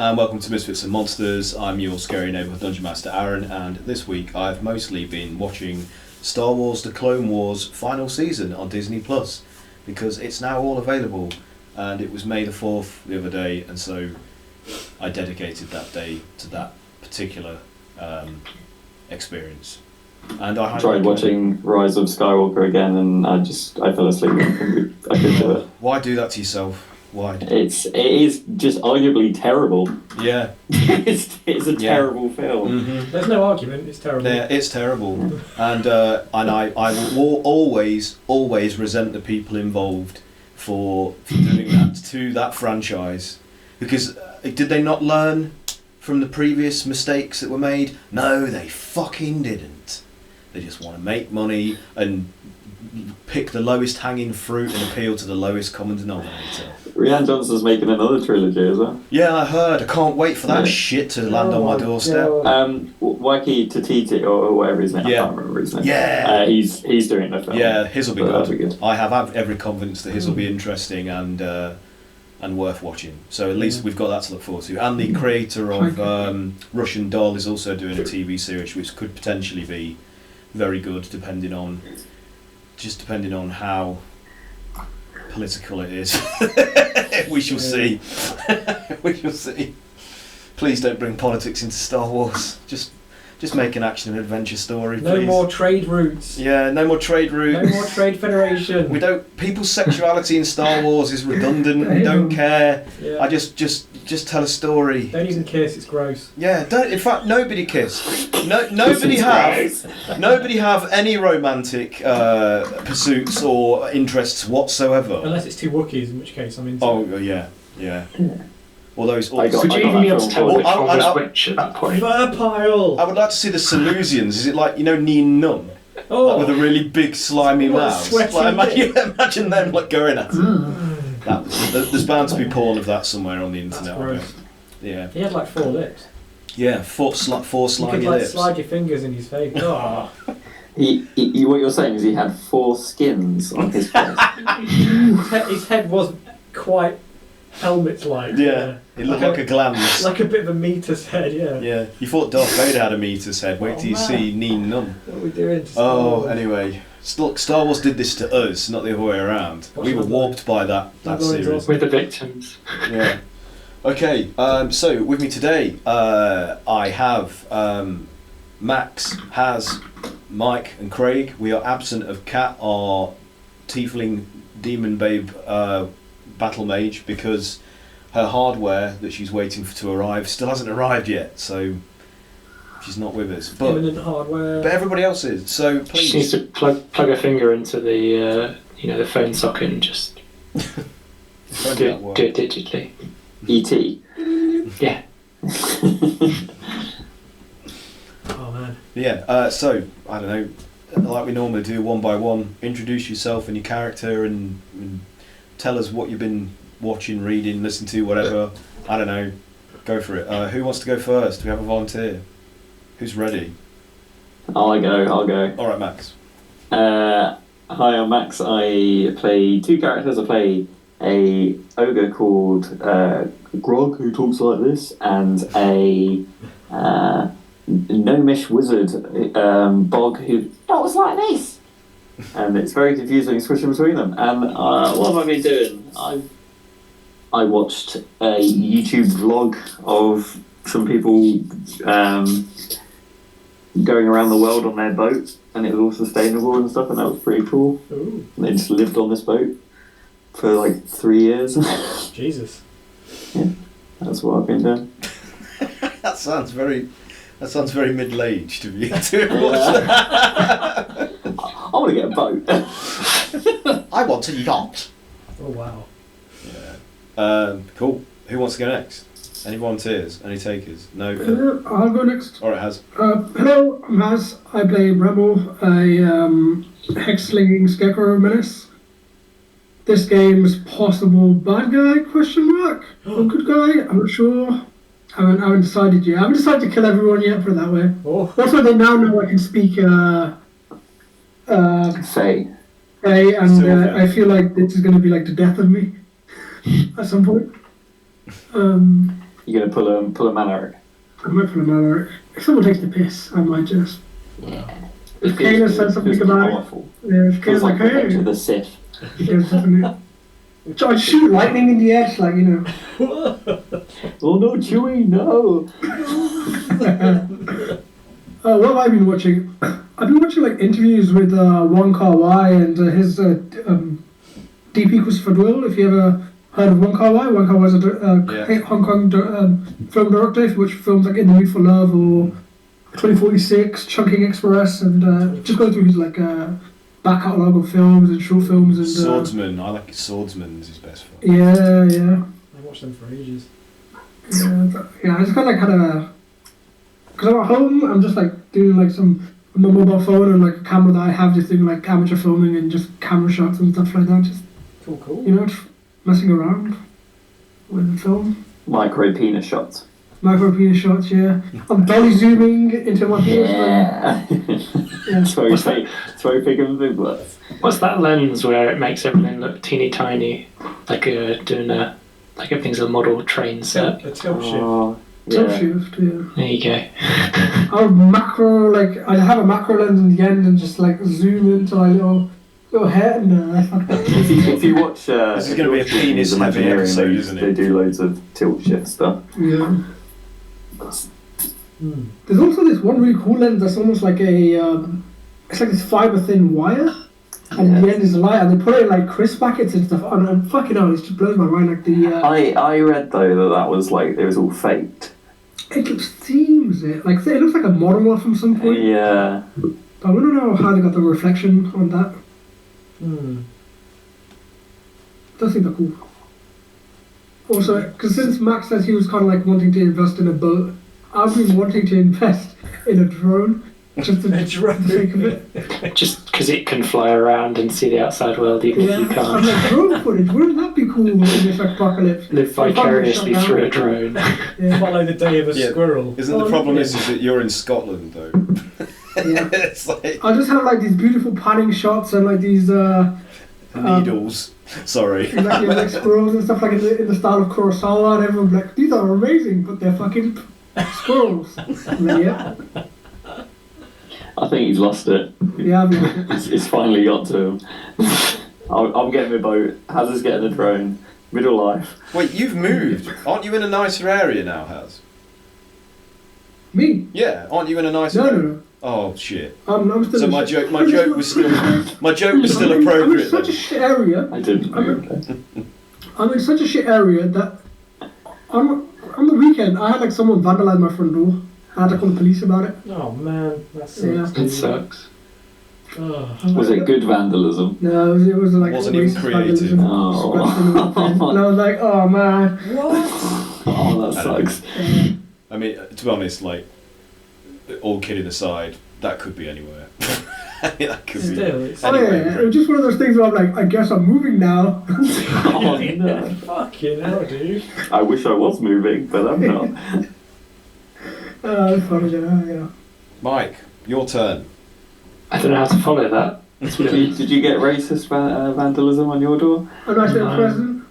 and welcome to Misfits and Monsters. I'm your scary neighbourhood Dungeon Master Aaron, and this week I've mostly been watching Star Wars The Clone Wars final season on Disney Plus, because it's now all available, and it was May the 4th the other day, and so I dedicated that day to that particular experience. And I tried watching Rise of Skywalker again, and I fell asleep. I couldn't do it. Why do that to yourself? Why? It is just arguably terrible. Yeah. it's a terrible film. Mm-hmm. There's no argument. It's terrible. Yeah, it's terrible, and I will always resent the people involved for doing that to that franchise, because did they not learn from the previous mistakes that were made? No, they fucking didn't. They just want to make money and pick the lowest hanging fruit and appeal to the lowest common denominator. Rian Johnson's making another trilogy as well. Yeah, I heard. I can't wait for that shit to land on my doorstep. Wacky Tatiti or whatever his name. I can't remember his name. Yeah. He's doing the film. Yeah, his will be good. Be good. I have every confidence that his will be interesting and worth watching. So at least we've got that to look forward to. And the creator of Russian Doll is also doing a TV series, which could potentially be very good, depending on how political it is. We shall see. We shall see. Please don't bring politics into Star Wars. Just make an action and adventure story, please. No more trade routes. Yeah, no more trade routes. No more trade federation. We don't. People's sexuality in Star Wars is redundant. We don't care. Yeah. I just tell a story. Don't even kiss. It's gross. Yeah. Don't. In fact, nobody kiss. Nobody have any romantic pursuits or interests whatsoever. Unless it's two Wookiees, in which case I'm into. Oh yeah. All those. Would you even be able to tell which one was which at that point? Fur pile. I would like to see the Salusians. Is it like Nien Nunn? Oh. Like with a really big slimy mouth. Sweaty Imagine them like going at it. There's bound to be porn of that somewhere on the internet. Gross. Yeah. He had like 4 lips. Yeah, four slimy You could lips. slide your fingers in his face. Oh. What you're saying is he had 4 skins on his face. His head was quite helmet-like. Yeah, it looked like a glance. Like a bit of a meter's head, yeah. Yeah, you thought Darth Vader had a meter's head. Wait till you see Nien Nunn. What are we doing to Star Wars? Anyway. Look, Star Wars did this to us, not the other way around. We were warped by that series. We're the victims. Yeah. Okay, so with me today, I have Max, Haz, Mike and Craig. We are absent of Kat, our tiefling demon babe battle mage, because her hardware that she's waiting for to arrive still hasn't arrived yet, so she's not with us. But imminent hardware. But everybody else is, so please. She needs to plug her finger into the the phone socket and just do it digitally. E.T. Yeah. Oh man. Yeah, so, I don't know, like we normally do, one by one, introduce yourself and your character and tell us what you've been watching, reading, listening to, whatever. I don't know, go for it. Who wants to go first? Do we have a volunteer? Who's ready? I'll go. Alright, Max. Hi, I'm Max. I play 2 characters. I play a ogre called Grog, who talks like this, and a gnomish wizard, Bog, who talks like this. And it's very confusing switching between them. And what have I been doing? I watched a YouTube vlog of some people going around the world on their boat, and it was all sustainable and stuff, and that was pretty cool. Ooh. And they just lived on this boat for like 3 years. Jesus. Yeah, that's what I've been doing. That sounds very middle-aged of you to watch that. I want to get a boat. I want a yacht. Oh wow. Yeah. Cool. Who wants to go next? Any volunteers? Any takers? No? I'll go next. Alright, Haz. Hello, I'm Haz. I play Rebel, a hex-slinging scarecrow menace. This game is possible bad guy, question mark? Or good guy? I'm not sure. I haven't decided yet. I haven't decided to kill everyone yet, put it that way. Oh. Also, they now know I can speak Faye. and I feel like this is going to be like the death of me at some point. You're gonna pull a Malaric. I might put a Malaric. If someone takes the piss, I might just. If Kayla said something about powerful. it, yeah, if Feels Kayla's like like, the edge hey, of the Sith. yeah, definitely. So I'd shoot lightning in the edge, like, you know. Oh no, Chewie, no! What have I been watching? I've been watching like interviews with Wong Kar-wai and his DP Christopher Doyle. If you ever heard of Wong Kar-wai, Wong Kar-wai is a Hong Kong film director. If you watch films like In the Mood for Love or 2046, Chungking Express, and just go through his like back catalogue of films and short films and Swordsman. I like Swordsman as his best film. Yeah. I watched them for ages. Yeah. I just kind of like had a. Because I'm at home, I'm just like doing like some my mobile phone and like a camera that I have, just doing like amateur filming and just camera shots and stuff like that. Just Cool. you know, just messing around with the film. Micro penis shots. Micro penis shots, yeah. I'm dolly zooming into my penis. Yeah. It's very big and big words. What's that lens where it makes everything look teeny tiny, like like everything's a model train set? A tilt shift. Oh, Tilt yeah. shift, yeah. There you go. I would macro, like, I'd have a macro lens in the end and just like zoom into my little head and If you watch, This is going to be a penis-heavy Imagineering, episode, isn't they it? do loads of tilt shift stuff. Yeah. There's also this one really cool lens that's almost like it's like this fiber thin wire, and the end is light, and they put it in like crisp packets and stuff. And fucking hell, it just blows my mind. Like the I read though that was like it was all faked. it seems it looks like a modern one from some point. Yeah. But I want to know how they got the reflection on that. Does think they're cool. Also, because since Max says he was kind of like wanting to invest in a boat, I've been wanting to invest in a drone. Just for the sake of it. Just because it can fly around and see the outside world, even if you I'm can't. like, drone footage, wouldn't that be cool in this apocalypse? Live vicariously through a drone. Yeah. Follow the day of a squirrel. Isn't the problem is that you're in Scotland though? Yeah. It's like I just have like these beautiful panning shots and like these needles. Sorry. like squirrels and stuff like in the style of Kurosawa, and everyone's like, these are amazing, but they're fucking squirrels. And then, yeah. I think he's lost it. Yeah, I mean, It's finally got to him. I'm getting my boat. Haz is getting a drone. Middle life. Wait, you've moved. Aren't you in a nicer area now, Haz? me? Yeah, aren't you in a nicer No, area? no, no. Oh shit. I'm still. So my joke was still I'm in appropriate. such a Then. shit area. I didn't move. I'm in such a shit area that on the weekend I had like someone vandalize my front door. I had to call the police about it. Oh man, that sucks. Yeah. dude. It sucks. Oh. Was it good vandalism? No, it was like Wasn't even racist creative. vandalism. Oh. And I was like, oh man. Oh, that sucks. I mean, to be honest, like, all kidding aside, that could be anywhere. That could Still, be it's Oh yeah, it was just one of those things where I'm like, I guess I'm moving now. Oh, no. fucking hell, dude. I wish I was moving, but I'm not. It's funny, yeah. Mike, your turn. I don't know how to follow that. Did you get racist vandalism on your door? A nice little No. present.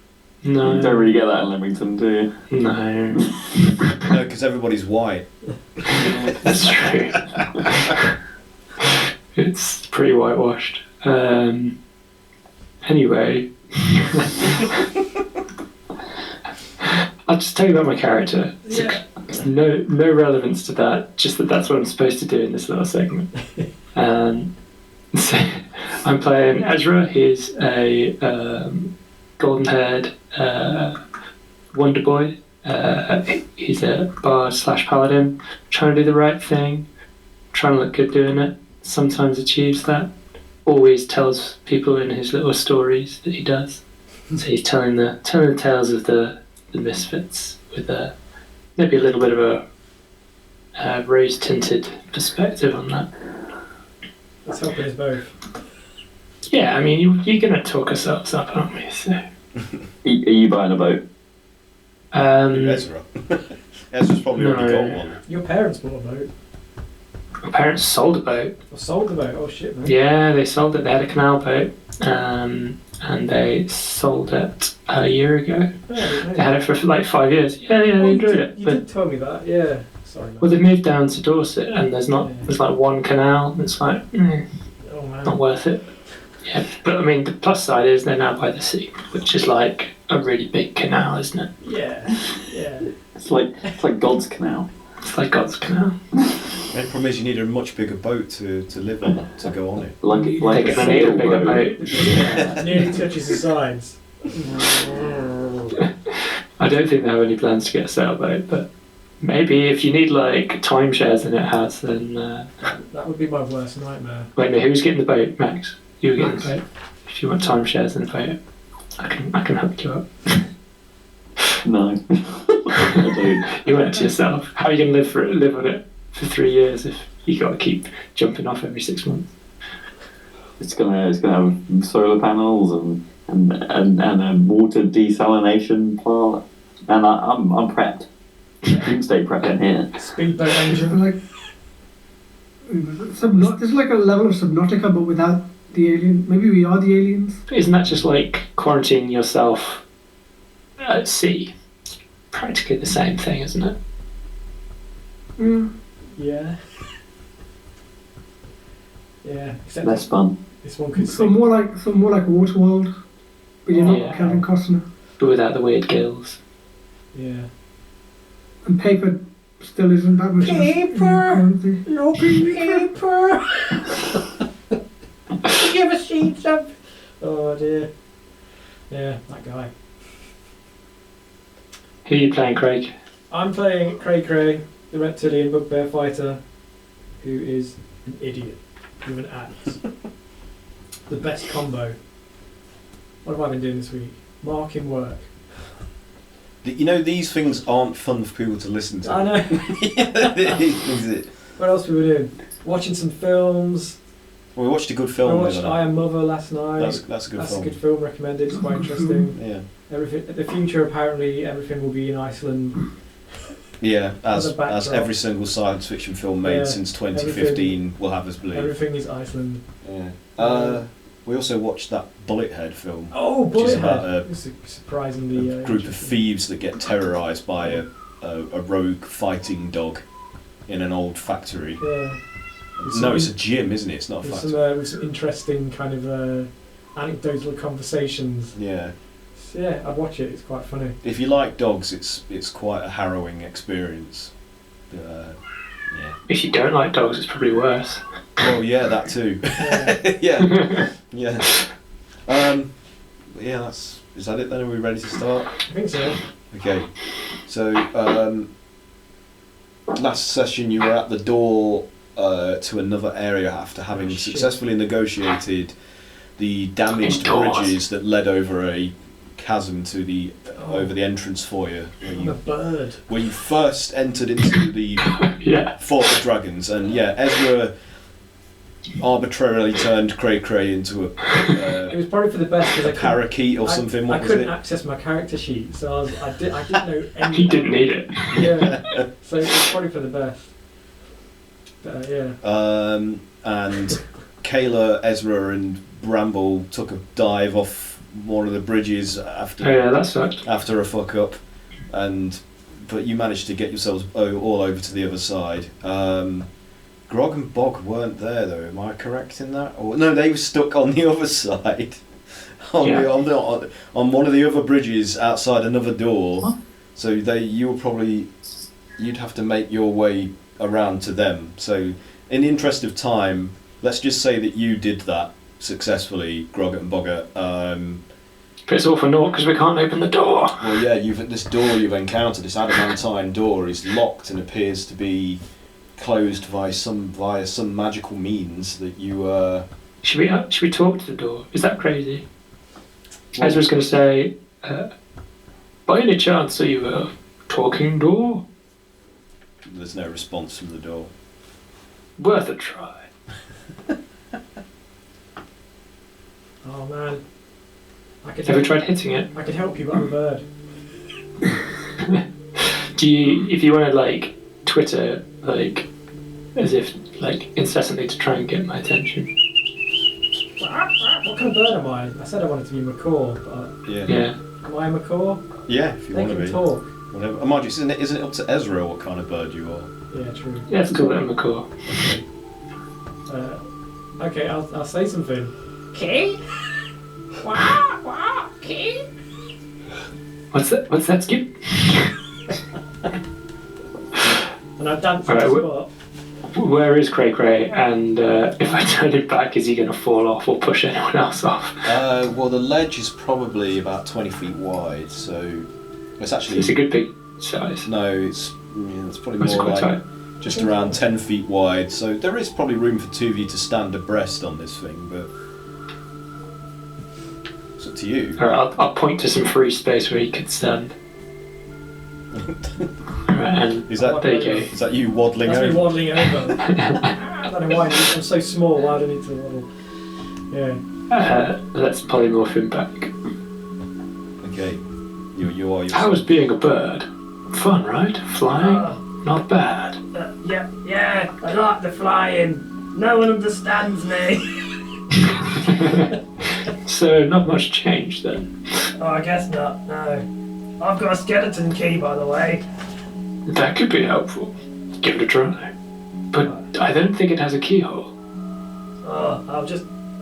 No. You don't really get that in Leamington, do you? No. No, because everybody's white. That's true. It's pretty whitewashed. Anyway. I'll just tell you about my character. It's no relevance to that, just that's what I'm supposed to do in this little segment. So I'm playing Ezra. He's a golden-haired wonder boy. He's a bard/paladin, trying to do the right thing, trying to look good doing it. Sometimes achieves that. Always tells people in his little stories that he does. So he's telling the tales of the Misfits with maybe a little bit of a rose-tinted perspective on that. Let's help us both. Yeah, I mean, you're going to talk ourselves up, aren't we? So, Are you buying a boat? Ezra. Ezra's probably already No. got one. Your parents bought a boat. my parents sold a boat. Or sold the boat. Oh shit, man. Yeah, they sold it. They had a canal boat, and and they sold it a year ago. Oh, yeah. They had it for like 5 years. Yeah, they enjoyed it. You But did tell me that, yeah. Sorry, man. well, they've moved down to Dorset, and there's like one canal. And it's like Oh, man. not worth it. Yeah, but I mean the plus side is they're now by the sea, which is like a really big canal, isn't it? Yeah, yeah. It's like God's canal. It's like God's canal. The problem is you need a much bigger boat to live on, to go on it. Like They're a gonna need a bigger sailboat. boat. Yeah, nearly touches the sides. I don't think they have any plans to get a sailboat, but maybe if you need like timeshares in it has, then That would be my worst nightmare. wait, no, who's getting the boat? Max, you were getting Max. the boat. If you want timeshares in the boat, I can hook you up. No. I You want it to yourself. How are you going to live on it for 3 years if you got to keep jumping off every 6 months? It's gonna have solar panels and a water desalination plant. And I'm prepped. Doomsday prepping here. Speedboat engine. Like, there's like a level of Subnautica, but without the alien. Maybe we are the aliens. Isn't that just like quarantining yourself at sea? It's practically the same thing, isn't it? Yeah. Yeah. Yeah, except Less fun. this one could So more like Waterworld, but you're not Yeah. Kevin Costner. But without the weird gills. Yeah. And paper still isn't that much. Paper! Currency. No paper! You ever seen some? Oh dear. Yeah, that guy. Who are you playing, Craig? I'm playing Cray, the reptilian bugbear fighter, who is an idiot with an axe. The best combo. What have I been doing this week? Marking work. You know, these things aren't fun for people to listen to. I know. Is it? What else were we doing? Watching some films. Well, we watched a good I film. watched the I other Am Mother last night. night. That's a good That's film. a good film, recommended. It's quite interesting. Yeah, Everything. The future, apparently, everything will be in Iceland. yeah. As As a backdrop. every single science fiction film made Yeah, since 2015 will have us believe. Everything is Iceland. Yeah. We also watched that Bullethead film. Oh, Which is about Bullethead! It's surprisingly A group of interesting. thieves that get terrorised by a rogue fighting dog in an old factory. Yeah. No, it's a gym, isn't it? It's not a With factory. with some interesting kind of anecdotal conversations. Yeah. So, yeah, I'd watch it. It's quite funny. If you like dogs, it's quite a harrowing experience. But, yeah. If you don't like dogs, it's probably worse. Oh yeah, that too. Yeah. Yeah. Yeah. Is that it then? Are we ready to start? I think so. Okay. So last session you were at the door to another area after having Shit. successfully negotiated the damaged Indoors. bridges that led over a chasm to the Oh. over the entrance foyer I'm a bird. where you first entered into the Yeah. Fort of Dragons, and yeah, Ezra arbitrarily turned Cray into It was probably for the best because a parakeet or something. I What was couldn't it? access my character sheet, so I didn't know any. He didn't need it. Yeah. So it was probably for the best. But, yeah. And Kayla, Ezra, and Bramble took a dive off one of the bridges Oh after yeah, that sucked. after a fuck up, but you managed to get yourselves all over to the other side. Grog and Bog weren't there though. Am I correct in that? Or no, they were stuck on the other side, on one of the other bridges outside another door. What? So you'd have to make your way around to them. So in the interest of time, let's just say that you did that successfully, Grog and Bogger. But it's all for naught because we can't open the door. Well, yeah, this door you've encountered, this adamantine door, is locked and appears to be closed via some magical means that you. Should we talk to the door? Is that crazy? Well- Ezra's going to say, by any chance are you a talking door? There's no response from the door. Worth a try. Oh man. I could Ever help, tried hitting it? I could help you, but I'm a bird. Do you, if you want to like Twitter, like as if like incessantly to try and get my attention? What kind of bird am I? I said I wanted to be macaw, but Yeah. Yeah. am I a macaw? Yeah, if you They want to can be. talk. Whatever. Oh, mind you, isn't it up to Ezra what kind of bird you are? Yeah, true. Yeah, let's call it a macaw. Okay, I'll say something. King? Wah, wah, king? What's that, Skip? And I dance Alright, on the spot. Where is Cray Cray? And if I turn it back, is he going to fall off or push anyone else off? Well, the ledge is probably about 20 feet wide, so it's actually... It's a good big size. No, it's probably It's more quite like tight. just around 10 feet wide, so there is probably room for two of you to stand abreast on this thing, but it's up to you. Alright, I'll point to some free space where he could stand. Alright, and Is that there you go. is that you waddling That's me over? waddling over. I don't know why, I'm so small, why do I need to waddle? Yeah. Let's polymorph him back. Okay, you are. How is being a bird? Fun, right? Flying? Not bad. Yeah, I like the flying. No one understands me. So, not much change then. Oh, I guess not, no. I've got a skeleton key, by the way. That could be helpful. Give it a try. But I don't think it has a keyhole. Oh,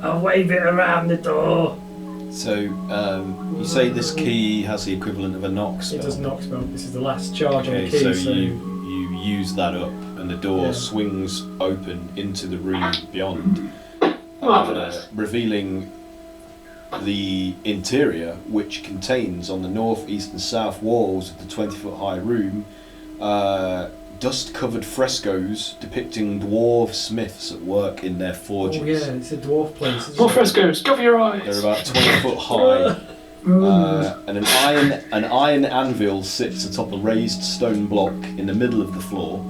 I'll wave it around the door. So, you say this key has the equivalent of a knock spell. It does knock spell. This is the last charge on the Okay, key, so so... you use that up, and the door Yeah. swings open into the room beyond, Marvellous. revealing the interior, which contains on the north, east, and south walls of the 20-foot high room dust-covered frescoes depicting dwarf smiths at work in their forges. Oh yeah, it's a dwarf place, isn't More it? frescoes, cover your They're eyes! about 20 foot high, and an iron anvil sits atop a raised stone block in the middle of the floor.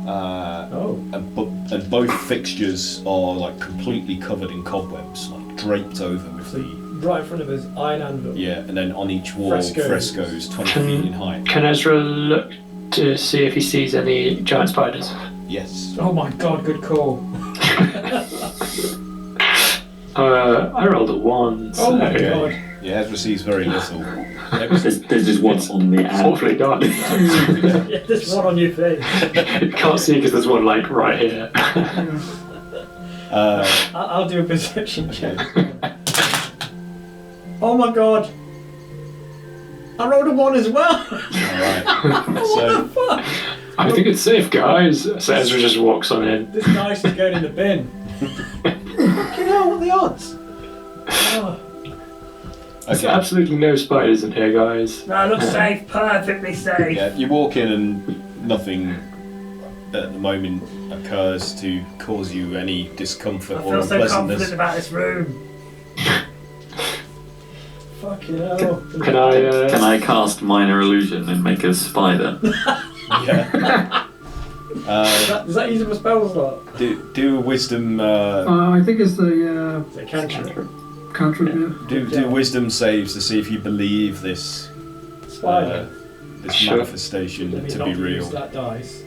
And both fixtures are like completely covered in cobwebs, like draped over with So the right in front of us, iron anvil. and then on each wall Frescoes. frescoes 20 feet in height. Can Ezra look to see if he sees any giant spiders? Yes. Oh my god, good call. I rolled a 1, so Oh my god. Yeah, Ezra sees very little. There's just one on the it's ad. awfully dark. Yeah, there's one on your face. You can't see because there's one like right here. I'll do a perception check. Oh my god. I rolled a 1 as well. Alright. What So the fuck? I think it's safe, guys. So Ezra just walks on in. This dice is going in the bin. Fucking hell, what are the odds? Oh. There's okay. absolutely no spiders in here, guys. No, look safe, perfectly safe. Yeah, you walk in and nothing at the moment occurs to cause you any discomfort I or feel so confident unpleasantness. about this room. Fucking hell. Can I? Can I cast minor illusion and make a spider? Yeah. Does that use up a spell slot? Do a wisdom. I think it's the Is it cantrip? cantrip, yeah. Do wisdom saves to see if you believe this Spider. this Sure. manifestation Let me to not be use real. that dice.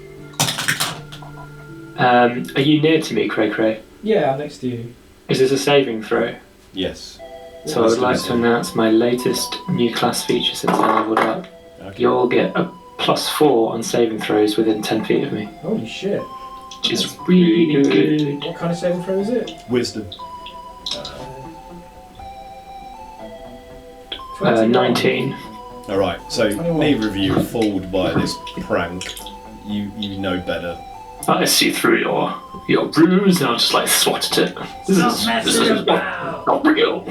Are you near to me, Cray Cray? Yeah, I'm next to you. Is this a saving throw? Yes. So I would like to announce my latest new class feature since I leveled up. Okay. You'll get a +4 on saving throws within 10 feet of me, Holy shit. which is really good. What kind of saving throw is it? Wisdom. 19. All right. So 21. neither of you are fooled by this prank. You know better. I see through your bruise and I'll just like swat at it. This Stop is messing about. not real.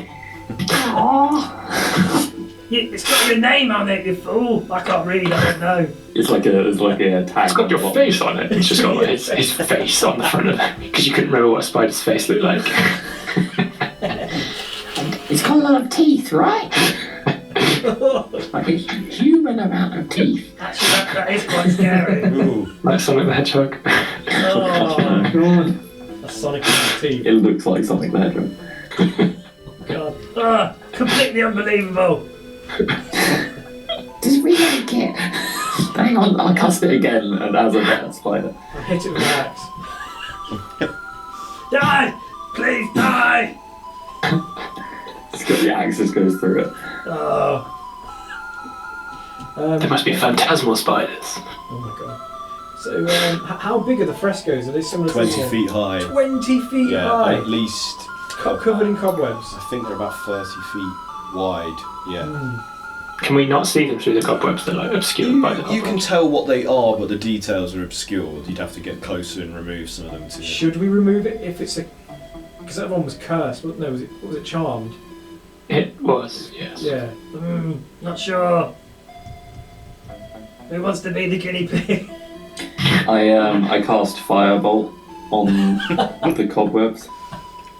It's got your name on it, you fool. I can't read, I don't know. It's like a tag. It's got your face on it. It's just got like his face on the front of it because you couldn't remember what a spider's face looked like. It's got a lot of teeth, right? Like a human amount of teeth. Actually, that is quite scary. Ooh. Like Sonic the Hedgehog. Oh, God. a Sonic with teeth. It looks like something there. God. Completely unbelievable. Does it really get? Hang on, I'll cast it again, and as a better spider. I hit it with an axe. Die! Please die! The axe just goes through it. Oh. There must be phantasmal spiders. Oh my god. So, how big are the frescoes? Are they similar 20 to feet high. 20 feet Yeah, high? at least. Covered in cobwebs. I think they're about 30 feet wide. Yeah. Can we not see them through the cobwebs? They're like obscured by the You can cobwebs. tell what they are, but the details are obscured. You'd have to get closer and remove some of them to. Should we remove it if it's a... Because that one was cursed. No, was it charmed? It was, yes. Yeah. Not sure. Who wants to be the guinea pig? I cast firebolt on the cobwebs.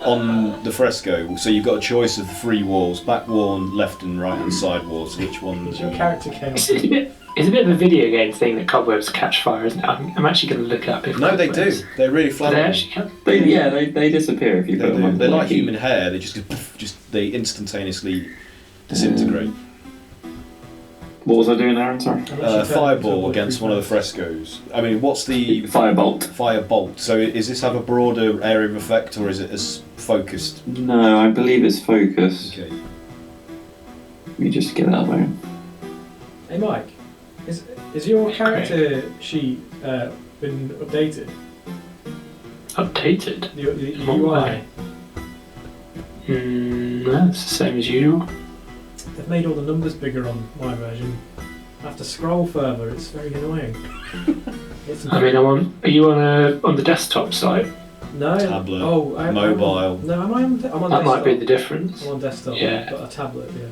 On the fresco, so you've got a choice of 3 walls: back wall, left and right hand side walls. Which one? Your character came It's a bit of a video game thing that cobwebs catch fire, isn't it? I'm actually going to look up if No, they do. cobwebs- They're really They flammable. actually can. They disappear if you They put them do. under They're like heat. human hair. They just go poof, they instantaneously disintegrate. What was I doing, Aaron? Sorry. Fireball against one of the frescoes. I mean, what's the Firebolt. firebolt? So is this have a broader area of effect, or is it as focused? No, I believe it's focus. Okay. Let me just get that there. Hey Mike, is your character sheet been updated? Updated? The What UI? way? No, it's the same as usual. They've made all the numbers bigger on my version. I have to scroll further, it's very annoying. It's I mean, are you on the desktop site? no, Tablet, oh, mobile. No, I'm on That desktop. might be the difference. I'm on desktop, Yeah. but a tablet, yeah.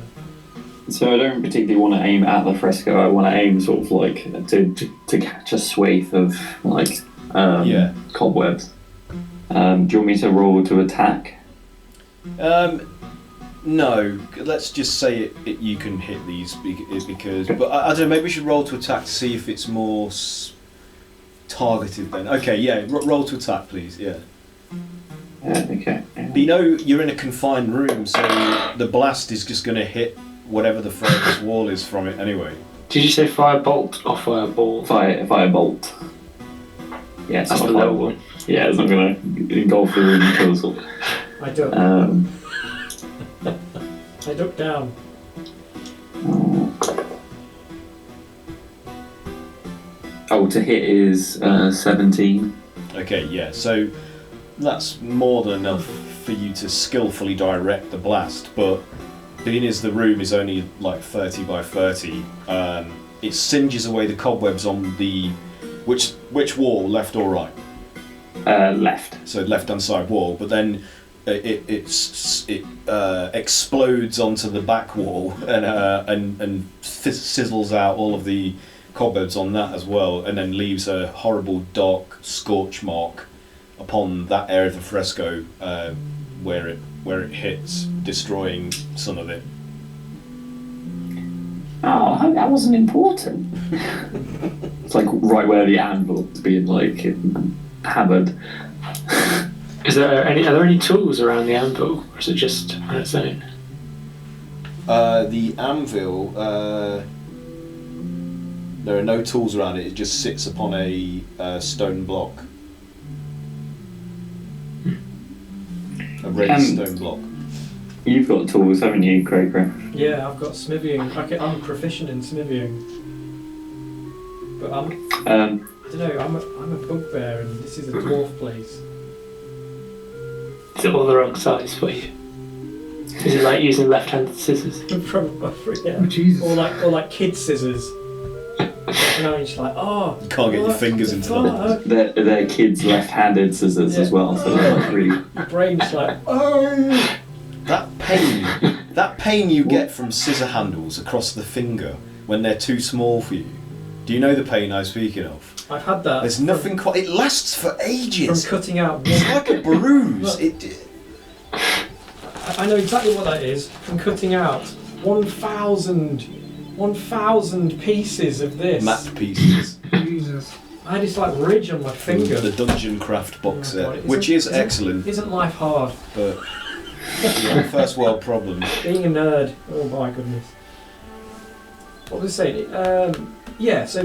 So I don't particularly want to aim at the fresco. I want to aim sort of like to catch a swathe of like Yeah. cobwebs. Do you want me to roll to attack? No. Let's just say it you can hit these because. But I don't know. Maybe we should roll to attack to see if it's more targeted. Then. Okay. Yeah. Roll to attack, please. Yeah. Okay. But you know you're in a confined room, so the blast is just going to hit whatever the furthest wall is from it anyway. Did you say firebolt or fireball? Firebolt. Yeah, it's That's not the a low fire- one. Yeah, it's not going to engulf the room and kill us all. I duck. I duck down. Oh, to hit is 17. Okay. Yeah. So that's more than enough for you to skillfully direct the blast, but being as the room is only like 30 by 30, it singes away the cobwebs on the which wall, left or right? Left. So left hand side wall, but then it explodes onto the back wall and sizzles out all of the cobwebs on that as well, and then leaves a horrible dark scorch mark upon that area of the fresco where it hits, destroying some of it. Oh, I hope that wasn't important. It's like right where the anvil is being like hammered. Are there any tools around the anvil, or is it just on its own? The anvil, there are no tools around it. It just sits upon a stone block, a raised stone block. You've got tools, haven't you, Craig? Yeah, I've got smithing. I'm proficient in smithing. But I don't know, I'm a bugbear and this is a dwarf place. Is it all the wrong size for you? Is it like using left-handed scissors? Probably, yeah. Oh, Jesus. Or like kid scissors. And I'm just like, oh. You can't get your what fingers the into fuck? them. They're kids' left-handed scissors as well, so they're like really. Your brain's like, oh. That pain you get from scissor handles across the finger when they're too small for you. Do you know the pain I'm speaking of? I've had that. There's nothing quite. It lasts for From ages. cutting out It's like a bruise. Look. I know exactly what that is. From cutting out 1,000 pieces of this. Map pieces. Jesus. I had this like ridge on my finger. The Dungeon Craft box Oh, set, God, which is excellent, Isn't life hard? but yeah, first world problem. Being a nerd. Oh my goodness. What was I saying? Yeah, so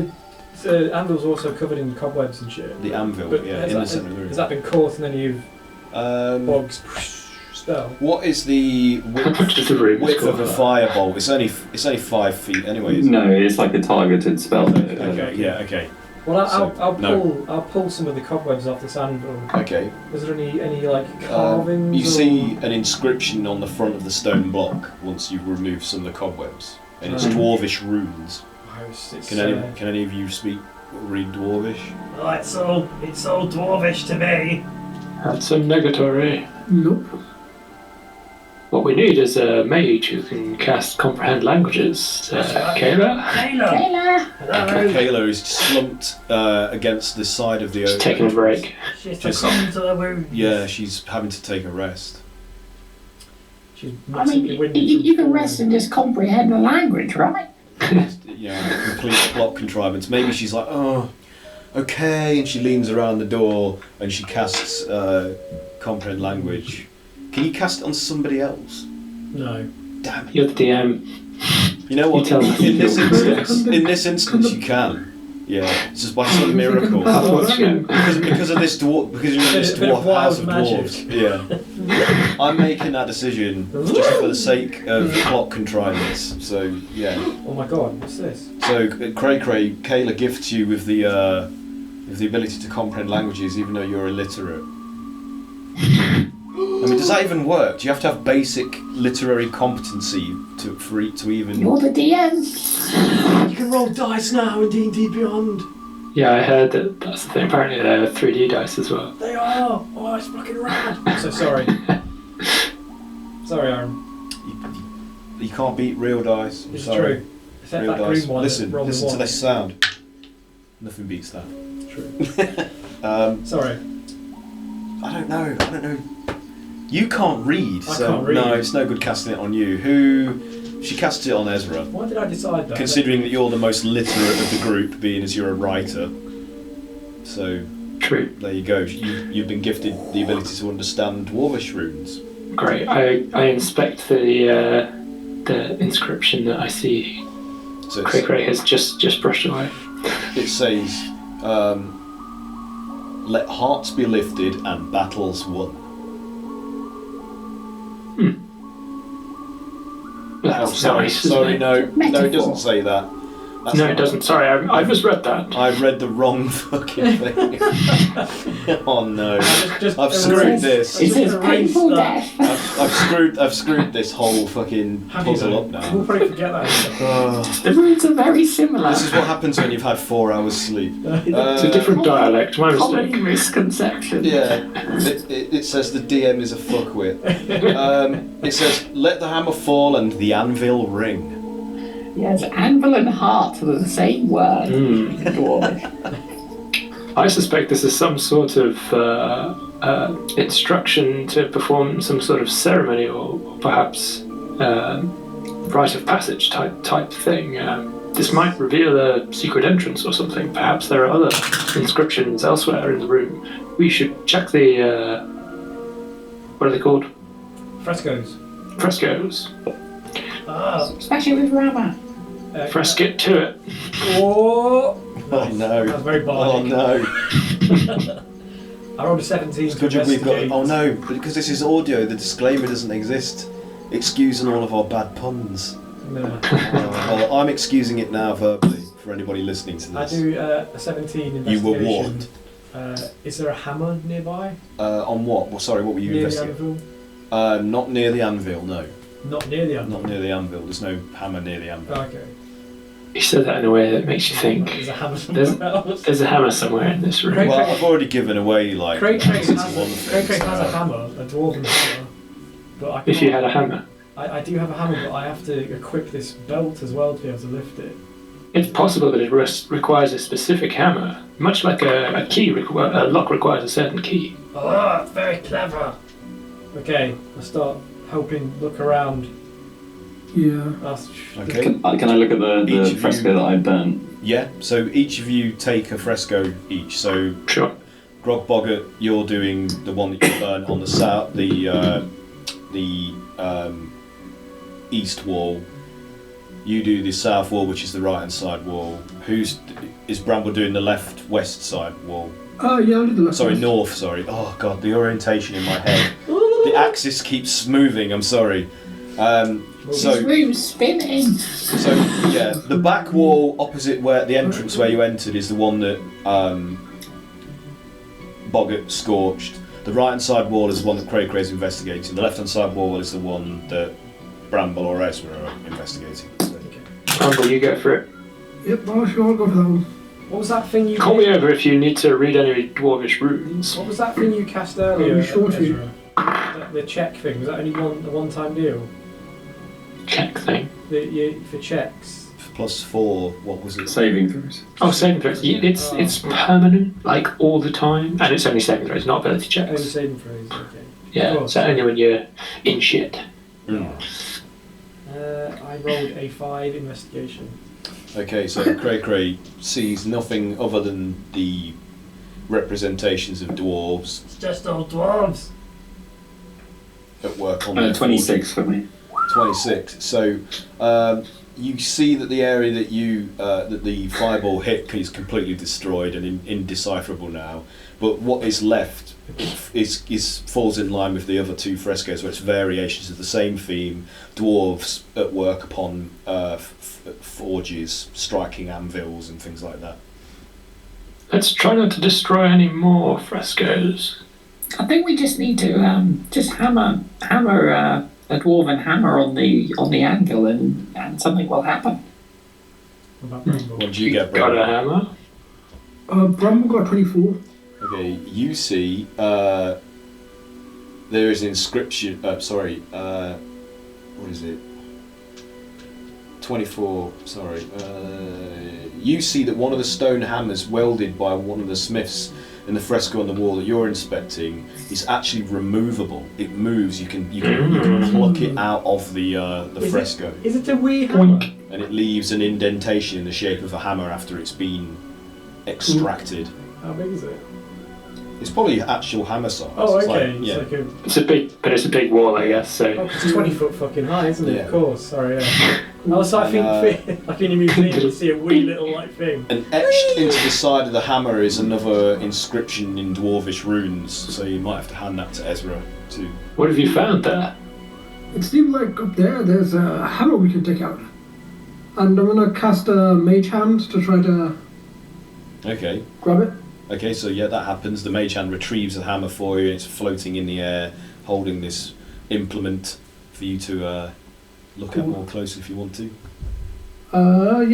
Anvil's also covered in cobwebs and shit. The anvil, But yeah, has in the that- centre of the room. Has that been caught in any of Um, bogs? spell. What is the How much does the room width score of a for that? firebolt? It's only 5 feet anyway. Isn't No, it's like a targeted spell. Okay. it? Yeah. Okay. Well, So, I'll pull some of the cobwebs off this anvil. Okay. Is there any like carvings? You or- see an inscription on the front of the stone block once you've removed some of the cobwebs, and it's Right. dwarvish runes. Oh, it's, Can any of you read dwarvish? Oh, it's all dwarvish to me. That's a negatory. Nope. What we need is a mage who can cast comprehend languages. Kayla? Kayla! Kayla is slumped against the side of the Just oak. taking a break. She's Just- succumbed to the wound. Yeah, she's having to take a rest. She's I mean, massively winded you from can rest and just comprehend the language, right? Complete plot contrivance. Maybe she's like, oh, okay, and she leans around the door and she casts comprehend language. Can you cast it on somebody else? No. Damn it. You're the DM. You know what? You tell me. In this instance, you can. Yeah, it's just by some miracle. Unfortunate. Because of this dwarf, because you're in this Bit of dwarf wild house of magic. dwarves. Yeah, I'm making that decision just for the sake of plot contrivance. So yeah. Oh my god, what's this? So Kayla gifts you with the ability to comprehend languages, even though you're illiterate. I mean, does that even work? Do you have to have basic literary competency to even? You're the DM. You can roll dice now in D&D Beyond. Yeah, I heard that that's the thing. Apparently they're 3D dice as well. They are. Oh, it's fucking rad. I'm so sorry. Sorry, Aaron. You can't beat real dice. I'm It's sorry. true. Except Real that dice. green one. Listen that rolled a to one. this sound. Nothing beats that. True. Sorry. I don't know. You can't read, I so can't read. no, it's no good casting it on you. She casts it on Ezra, Why did I decide that? considering that you're the most literate of the group, being as you're a writer. So True. there you go. You've been gifted the ability to understand dwarvish runes. Great. I inspect the inscription that I see So Cray has just brushed away. it says, "Let hearts be lifted and battles won." That's sorry, nice, isn't sorry, it? no, it Metaphor. doesn't say that. That's No, not- it doesn't. Sorry, I misread that. I've read the wrong fucking thing. Oh no. Just I've erase- screwed this. It Just says erase painful that. death. I've screwed this whole fucking Have you puzzle though? up now. We'll probably forget that. Oh, The runes are very similar. this is what happens when you've had 4 hours sleep. It's a different dialect. My mistake. Common misconception. Yeah, it says the DM is a fuckwit. It says, "Let the hammer fall and the anvil ring." Yes, anvil and heart are the same word. Mm. Dwarvish. I suspect this is some sort of instruction to perform some sort of ceremony, or perhaps rite of passage type thing. This might reveal a secret entrance or something. Perhaps there are other inscriptions elsewhere in the room. We should check the what are they called? Frescoes. Frescoes. Ah. Especially with Rama. Fresket to it. Oh. Oh no. That was very Oh bardic. no. I rolled a 17 It's to good job we've got. investigate. Oh no, because this is audio, the disclaimer doesn't exist. Excusing all of our bad puns. No. Well, I'm excusing it now verbally for anybody listening to I this. do a 17 investigation. You were warned. Is there a hammer nearby? On what? Well, sorry, what were you Near the investigating? anvil? Not near the anvil, no. Not near the anvil. Not near the anvil. There's no hammer near the anvil. Oh, okay. You said that in a way that makes you think There's a hammer There's- somewhere else. there's a hammer somewhere in this room. Great. Well, I've already given away like Craig has, one thing. Craig has a so- hammer, a dwarven hammer. But I If you can't- had a hammer. I do have a hammer, but I have to equip this belt as well to be able to lift it. It's possible that it requires a specific hammer, much like a key. A lock requires a certain key. Oh, very clever. Okay, I start helping look around. Yeah. That's Okay. Can I look at Each the of fresco you- that I burnt? Yeah. So each of you take a fresco each. So Sure. Grogboggart, you're doing the one that you burn on the south, the east wall. You do the south wall, which is the right hand side wall. Is Bramble doing the left west side wall? Yeah, I'll do the left Sorry, one. north. Sorry. Oh god, the orientation in my head. The axis keeps moving. I'm sorry. This room's spinning. So yeah, the back wall opposite where the entrance where you entered is the one that Boggart scorched. The right hand side wall is the one that Cray Cray's investigating. The left hand side wall is the one that Bramble or Ezra are investigating. Bramble, you go for it. Yep, oh, sure, I'll go for that one. What was that thing you Call me over if you need to read any dwarvish runes. What was that thing you cast earlier? Sure to. Ezra? The check thing, was that only a one-time deal? Check thing. For checks? +4, what was it? Saving throws. Oh, saving throws. It's permanent, like all the time, and it's only saving throws, not ability Only checks. saving throws, okay. Yeah, so only when you're in shit. Mm. I rolled a 5 investigation. Okay, so Cray sees nothing other than the representations of dwarves It's just all dwarves! at work on their 26 for me. 26. So you see that the area that that the fireball hit is completely destroyed and indecipherable now. But what is left falls in line with the other 2 frescoes, where it's variations of the same theme: dwarves at work upon forges, striking anvils and things like that. Let's try not to destroy any more frescoes. I think we just need to just hammer a dwarven hammer on the anvil, and something will happen. What about Bramble? What do you get, Got a Bramble? hammer? Bramble got 24. Okay, you see there is an inscription. What is it? 24. Sorry. You see that one of the stone hammers welded by one of the smiths in the fresco on the wall that you're inspecting is actually removable. It moves. You can pluck it out of the fresco, Is it a wee hammer? and it leaves an indentation in the shape of a hammer after it's been extracted. How big is it? It's probably actual hammer size. Oh, It's okay. like, yeah. It's a big wall, I guess. So It's 20 foot fucking high, isn't it? Yeah. Of course. Sorry. Yeah. I was like, like in a museum, you see a wee little like thing. And etched into the side of the hammer is another inscription in dwarvish runes, so you might have to hand that to Ezra too. what have you found there? It seems like up there's a hammer we can take out. And I'm gonna cast a mage hand to try to Okay. grab it. Okay, so yeah, that happens. The mage hand retrieves the hammer for you, and it's floating in the air, holding this implement for you to look at more closely if you want to. Yeah, I'll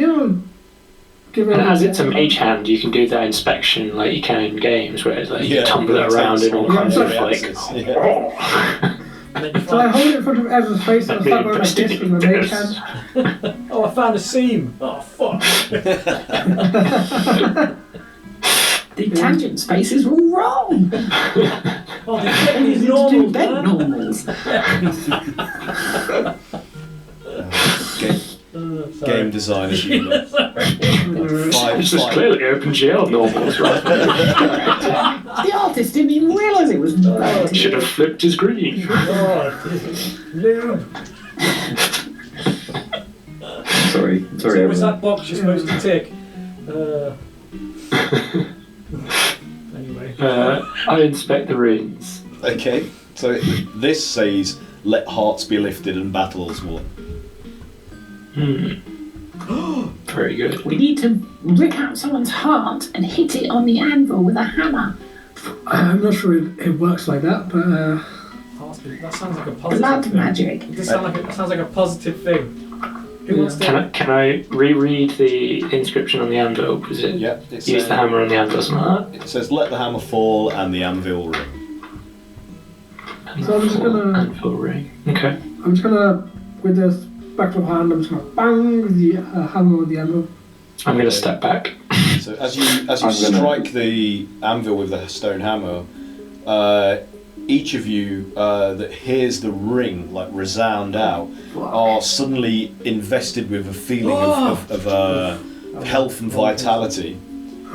give it. And as it's a mage hand, you can do that inspection like you can in games, where it's like you tumble it around in all kinds of like. Yeah. And then you So I find, hold it in front of Ezra's face and I start going like this with my mage hand. oh, I found a seam. Oh, fuck. The tangent spaces were wrong. Oh, they're We these need to do normals, bed man. normals. Sorry. Game design as you know. This is clearly OpenGL normals, right? The artist didn't even realise it was bad. Should have flipped his screen. Oh, lube. Sorry, So was that box you're supposed to tick? Anyway. I inspect the runes. Okay, so this says, "Let hearts be lifted and battles won." Very good. We need to rip out someone's heart and hit it on the anvil with a hammer. I'm not sure it works like that, but That sounds like a positive Blood thing. magic. It does sounds like a positive thing. Who wants to? Can I reread the inscription on the anvil? Was it Yeah, it use the hammer on the anvil or something like that? It says, "Let the hammer fall and the anvil ring." So I'm just gonna- Anvil ring. Okay. I'm just gonna, with this back of hand, I'm just gonna bang the hammer with the anvil. I'm going to step back. So as you I'm gonna- strike the anvil with the stone hammer, each of you that hears the ring like resound out are suddenly invested with a feeling of health and vitality.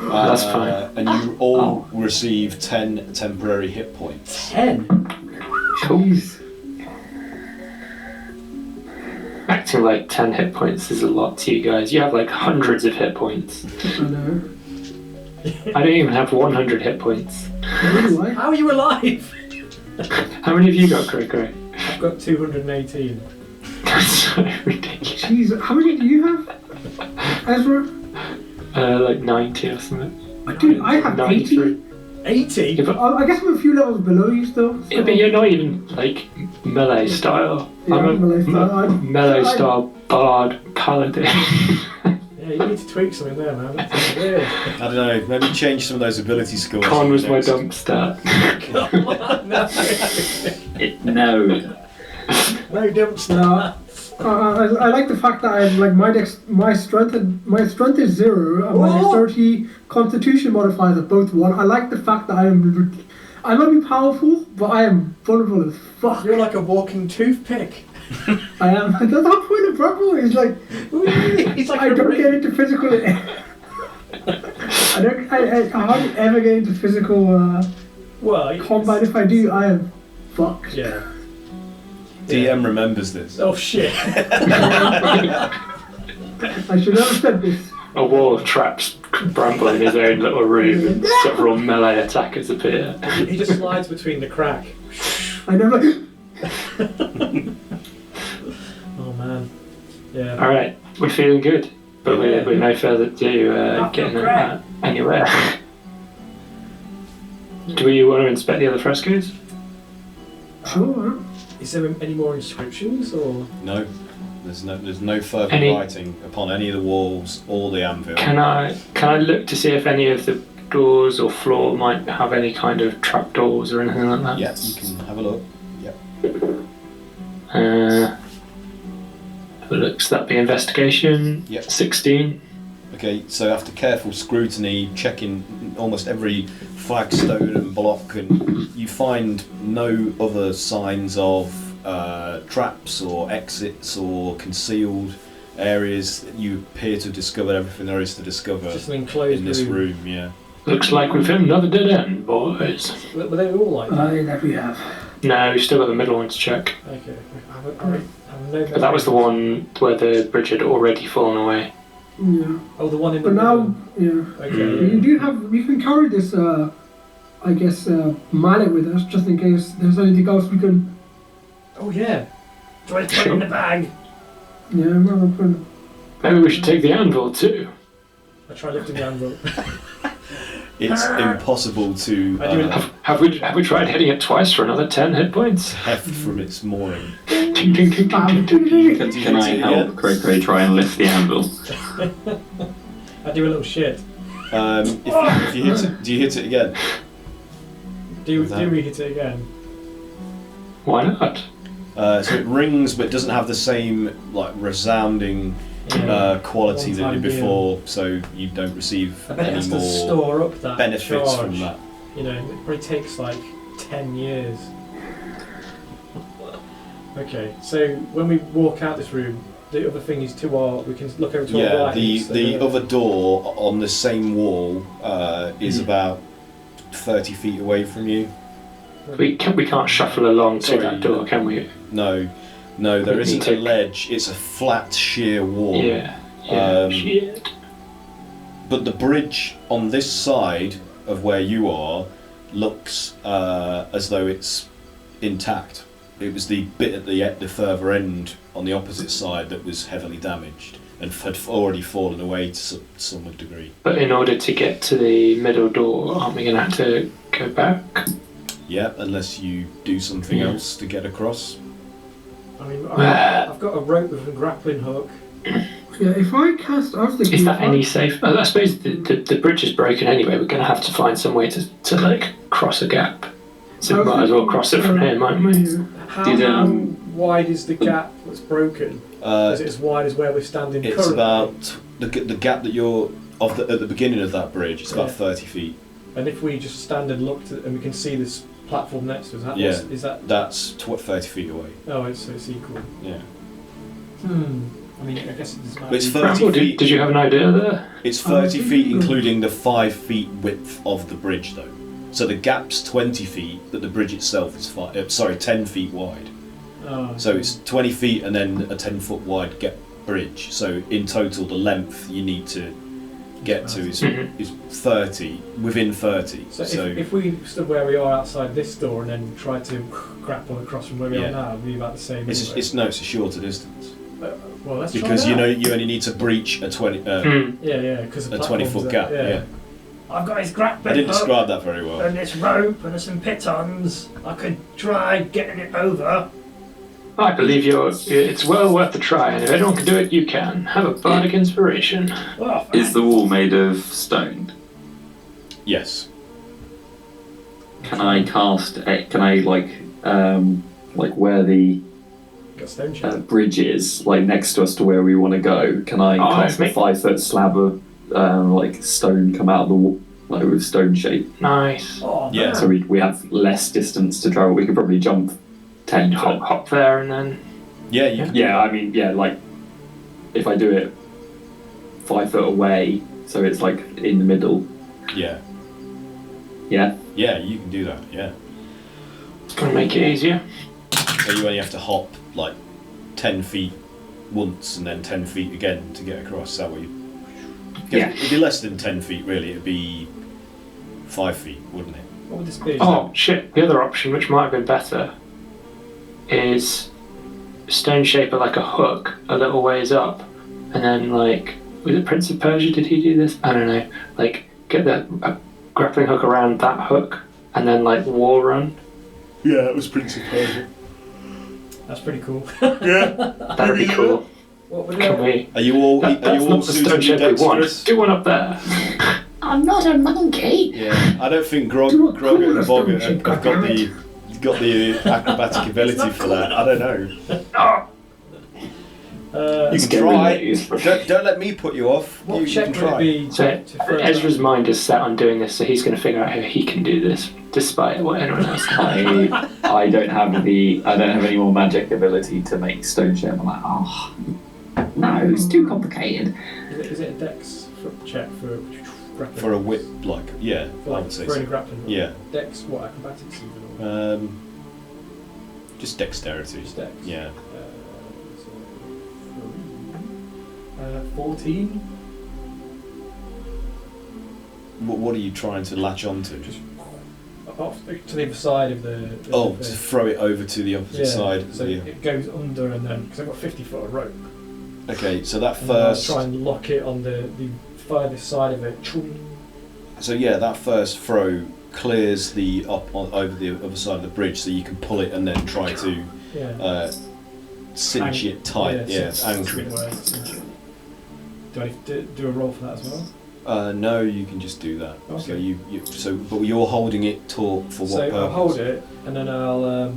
That's fine. And you all receive 10 temporary hit points. 10. Jeez. Acting like 10 hit points is a lot to you guys. You have like hundreds of hit points. I know. I don't even have 100 hit points. Anyway, How are you alive? How many have you got, Cray? I've got 218. That's so ridiculous. Jeez, how many do you have, Ezra? Like 90 or something. Dude, I have 80. 80? Yeah, but, I guess I'm a few levels below you still. So. yeah, but you're not even like melee style. Yeah, I'm a melee style. melee style bard paladin. Yeah, you need to tweak something there, man. That's weird. I don't know, maybe change some of those ability scores. Con was my next. dump stat. Come on, no. No. No dumps No. now. I like the fact that I have like my strength is 0 and my Whoa. dexterity constitution modifiers are both 1. I like the fact that I might be powerful, but I am vulnerable as fuck. You're like a walking toothpick. I am. That's the whole point of Bravo is like It's like I don't get into physical. I hardly ever get into physical Well, combat. If I do, I am fucked. Yeah. DM remembers this. Oh shit. I should never have said this. A wall of traps Bramble in his own little room and several melee attackers appear. He just slides between the crack. I never. Oh man. Yeah. Alright, we're feeling good, but Yeah. we're no further to getting anywhere. Do we want to inspect the other frescoes? Sure. Is there any more inscriptions or? No, there's no further Any- writing upon any of the walls or the anvil. Can I look to see if any of the doors or floor might have any kind of trapdoors or anything like that? Yeah, you can have a look. Yep. Have a look. So that'd be investigation. Yep. 16. Okay, so after careful scrutiny, checking almost every flagstone and block, and you find no other signs of traps or exits or concealed areas. You appear to have discovered everything there is to discover Just an enclosed in this room. Yeah. Looks like we've hit another dead end, boys. Were they all like that? That we have. No, we've still got the middle one to check. Okay. I have no But that was the one where the bridge had already fallen away. Yeah. Oh, the one in the But now, middle. yeah. Okay. You do have. We can carry this. I guess mallet with us just in case there's anything else we can. Oh yeah. Do I put it in the bag? Yeah, I'm gonna put. Maybe we should take the anvil too. I try lifting the anvil. It's impossible to I do it. Have we tried hitting it twice for another 10 hit points? heft from its mooring. Ting, ting, ting, ting, ting, ting, ting. Can I help Cray try and lift the anvil? I do a little shit. If you hit it, do you hit it again? Do With that. we hit it again? Why not? So it rings, but doesn't have the same like resounding quality that it did One-time before. So you don't receive I bet it any has to more store up that benefits charge. from that. You know, it probably takes like 10 years. Okay, so when we walk out this room, the other thing is to our, we can look over to our Yeah, right. the other door on the same wall is about 30 feet away from you. We can't shuffle along to Sorry. that door, can we? No, there We isn't need a to- ledge. It's a flat, sheer wall. Yeah. Shit. But the bridge on this side of where you are looks as though it's intact. It was the bit at the further end on the opposite side that was heavily damaged and had already fallen away to some degree. But in order to get to the middle door, aren't we going to have to go back? Yeah, unless you do something else to get across. I mean, I've got a rope with a grappling hook. Yeah, if I cast. I was thinking. Is that if I- any safe? I suppose the bridge is broken anyway. We're going to have to find some way to like cross a gap. So we might as well cross it from here, mightn't we? Yeah. How wide is the gap that's broken? Is it as wide as where we're standing It's currently? about the gap that you're at the beginning of that bridge. It's about Yeah. 30 feet. And if we just stand and look and we can see this platform next to us, Yeah. is that? That's 30 feet away. Oh, it's equal. Yeah. I mean, I guess it doesn't But matter. it's 30 Bramble, feet. did you have an idea there? It's 30 feet, including the 5 feet width of the bridge, though. So the gap's 20 feet, but the bridge itself is 10 feet wide. Oh, So it's 20 feet and then a 10-foot wide bridge. So in total, the length you need to get to is Mhm. 30, within 30. So if we stood where we are outside this door and then tried to grapple across from where we Yeah. are now, it'd be about the same. it's anyway. a shorter distance. Well, let's try Because that. you only need to breach a 20 Yeah, because a 20-foot gap. Yeah. I've got his grappling I didn't hook describe that very well. and this rope and some pitons. I could try getting it over. I believe it's well worth a try, and if anyone can do it, you can. Have a bardic inspiration. Oh, Is the wall made of stone? Yes. Can I can I like where the got stone shape. bridge is, like next to us to where we want to go? Can I cast a make- 5-foot slab of like stone come out of the wall, like with stone shape? Nice. Oh, Yeah. man. So we have less distance to travel. We could probably jump 10 Hop, foot. hop there, and then Yeah, you can. Yeah, I mean, yeah, like if I do it 5 foot away, so it's like in the middle. Yeah. Yeah. Yeah, you can do that. Yeah. it's gonna make it easier. So you only have to hop like 10 feet once and then 10 feet again to get across. That way. Yeah. It'd be less than 10 feet, really. It'd be 5 feet, wouldn't it? What would this be? Oh shit! The other option, which might have been better, is stone shaper like a hook a little ways up, and then like was it Prince of Persia? Did he do this? I don't know. Like get the grappling hook around that hook, and then like wall run. Yeah, it was Prince of Persia. That's pretty cool. Yeah. That'd be cool. What would Can you? we? Are you all That's not the stone suitably shape we want. dexterous? Do one up there. I'm not a monkey. Yeah, I don't think Grog Do a and cool Boggart stone have got shape, got the acrobatic ability for that. I don't know. You Let's can get rid of try. these. Don't let me put you off. What You check can would it try. be So to throw it Ezra's back? mind is set on doing this, so he's going to figure out how he can do this, despite what anyone else can. I don't have any more magic ability to make stone shape. I'm like, oh, No, it's too complicated. Is it a dex check for grappling? For a whip, like, yeah, For I like would say throwing a so. grappling hook? Yeah. Dex, what, acrobatics even? Or Just dexterity. just dex? Yeah. So 14? What are you trying to latch onto? Just off to the other side of the. Oh, the to throw it over to the opposite side. So Yeah. it goes under and then because I've got 50 foot of rope. Okay, so that And then I'll first. try and lock it on the furthest side of it. So yeah, that first throw clears the over the other side of the bridge, so you can pull it and then try to Yeah. cinch it tight. Yeah, anchor it. Do I need to do a roll for that as well? No, you can just do that. Okay. So but you're holding it taut for what So purpose? I'll hold it and then I'll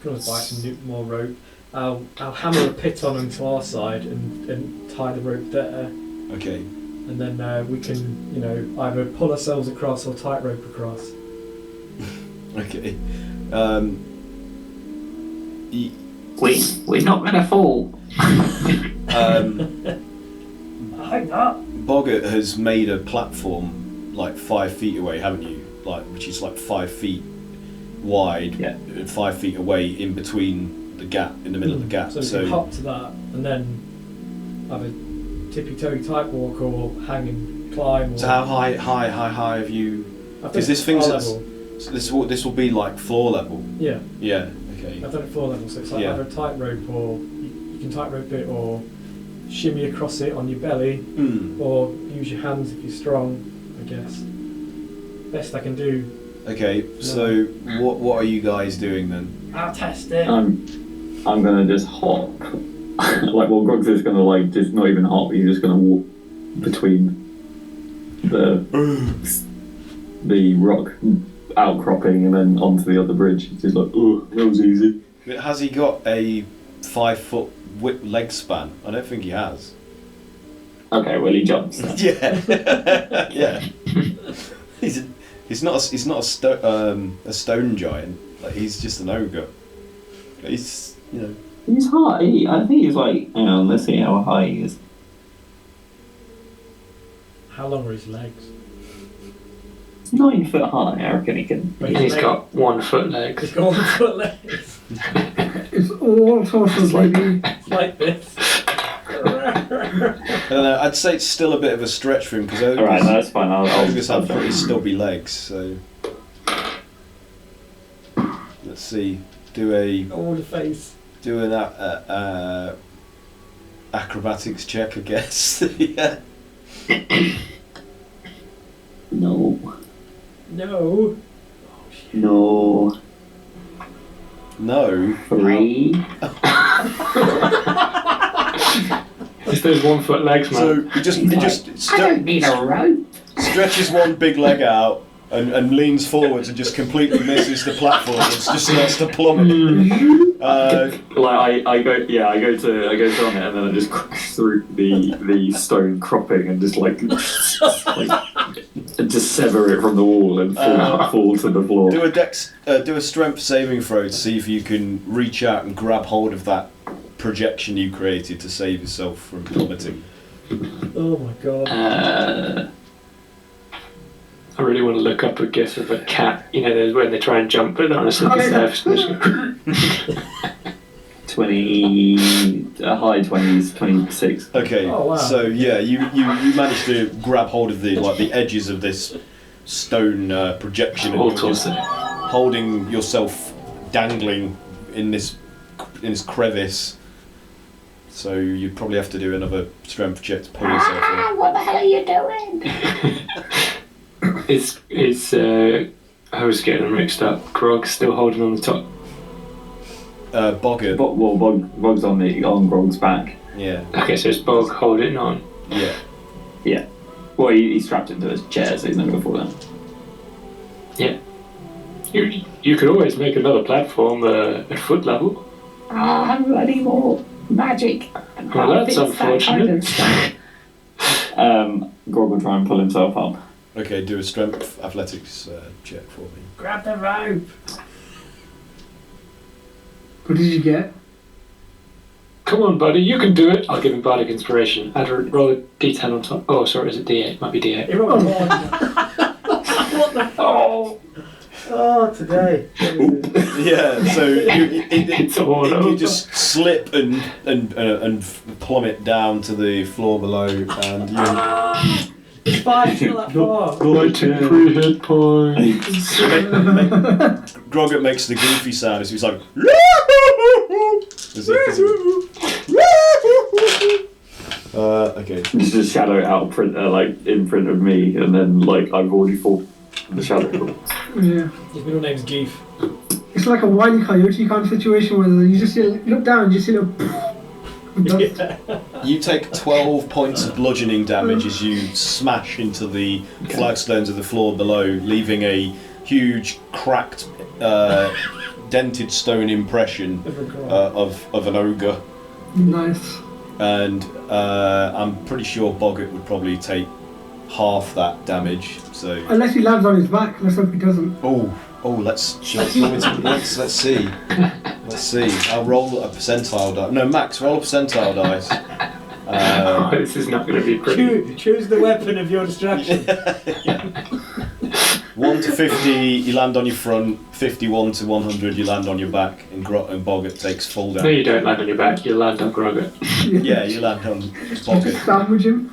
can always buy some more rope. I'll hammer a piton onto our side and tie the rope there, Okay. and then we can either pull ourselves across or tight rope across. Okay. We're not gonna fall. I hope not. Boggart has made a platform like 5 feet away, haven't you? Like, which is like 5 feet wide, Yeah. and 5 feet away in between the gap, in the middle of the gap. So we can hop to that and then either tippy-toe tight walk or hang and climb. Or So how high have you? I've done Is this it things floor that's- level. So this will be like floor level. Yeah, Yeah. Okay. I've done it floor level, so it's like Yeah. either a tight rope or you can tight rope it or shimmy across it on your belly Hmm. or use your hands if you're strong, I guess. Best I can do. Okay. So what are you guys doing then? I'll test it. I'm gonna just hop. Like, well, Grog's just gonna like just not even hop. He's just gonna walk between the rock outcropping and then onto the other bridge. It's just like, oh, that was easy. Has he got a 5 foot whip leg span? I don't think he has. Okay, well, he jumps. Yeah. Yeah. He's not a stone giant. Like, he's just an ogre. He's He's high. I think he's like, hang on, let's see how high he is. How long are his legs? 9 foot high. I reckon he can. But And he's got 1 foot legs. He's got 1 foot legs. It's all sorts of Like- baby. Like this. I don't know, I'd say it's still a bit of a stretch for him because Alright, no, that's fine. ogres I'll have pretty stubby legs, so let's see. Do Oh, the face. an acrobatics check, I guess. Yeah. No. No. No. No. 3. It's those 1 foot legs, man. So he just I don't need a rope. stretches one big leg out and leans forwards and just completely misses the platform. It just starts to plummet. Like I go to on it and then I just crash through the stone cropping and just like just sever it from the wall and fall to the floor. Do a strength saving throw to see if you can reach out and grab hold of that projection you created to save yourself from plummeting. Oh my god. I really want to look up a gif of a cat, you know, there's when they try and jump but they're on a slippery surface. 20, high 20s, 26. Okay, Oh, wow. so yeah, you managed to grab hold of the edges of this stone projection and All you're just torso. holding yourself dangling in this crevice. So you'd probably have to do another strength check to pull yourself up. What the hell are you doing? I was getting them mixed up. Grog's still holding on the top. Boggart. Bog's on Grog's back. Yeah. Okay, so it's Bog holding on. Yeah. Yeah. Well, he's strapped into his chair, so he's not going to fall down. Yeah. You could always make another platform at foot level. I need more magic. Well, that's unfortunate. Grog will try and pull himself up. Okay, do a strength athletics check for me. Grab the rope. What did you get? Come on, buddy, you can do it. I'll give him bardic inspiration. Add a roll a d10 on top. Oh, sorry, is it d8? Might be d8. It rolled a 1. What the fuck? Oh, today. Yeah, so It's all you over. just slip and plummet down to the floor below, and you. It's fine, it's not that far. My 3 hit points. Groggett makes the goofy sound as he's like. Okay. There's just a shadow in front of me, and then like I've already fallen in the shadow. Yeah. His middle name's Geef. It's like a Wile E. Coyote kind of situation where you just see, look down, you see a little. You take 12 points of bludgeoning damage as you smash into the flagstones of the floor below, leaving a huge, cracked, dented stone impression of an ogre. Nice. And I'm pretty sure Boggart would probably take half that damage. So Unless he lands on his back, let's hope he doesn't. let's see. Let's see. I'll roll a percentile die. No, Max, roll a percentile dice. This is not going to be pretty. Choose the weapon of your distraction. 1 to 50, you land on your front. 51 to 100, you land on your back. And Boggart takes full No, damage. you don't land on your back, you land on Groggett. Yeah, you land on Boggart. Just sandwich him.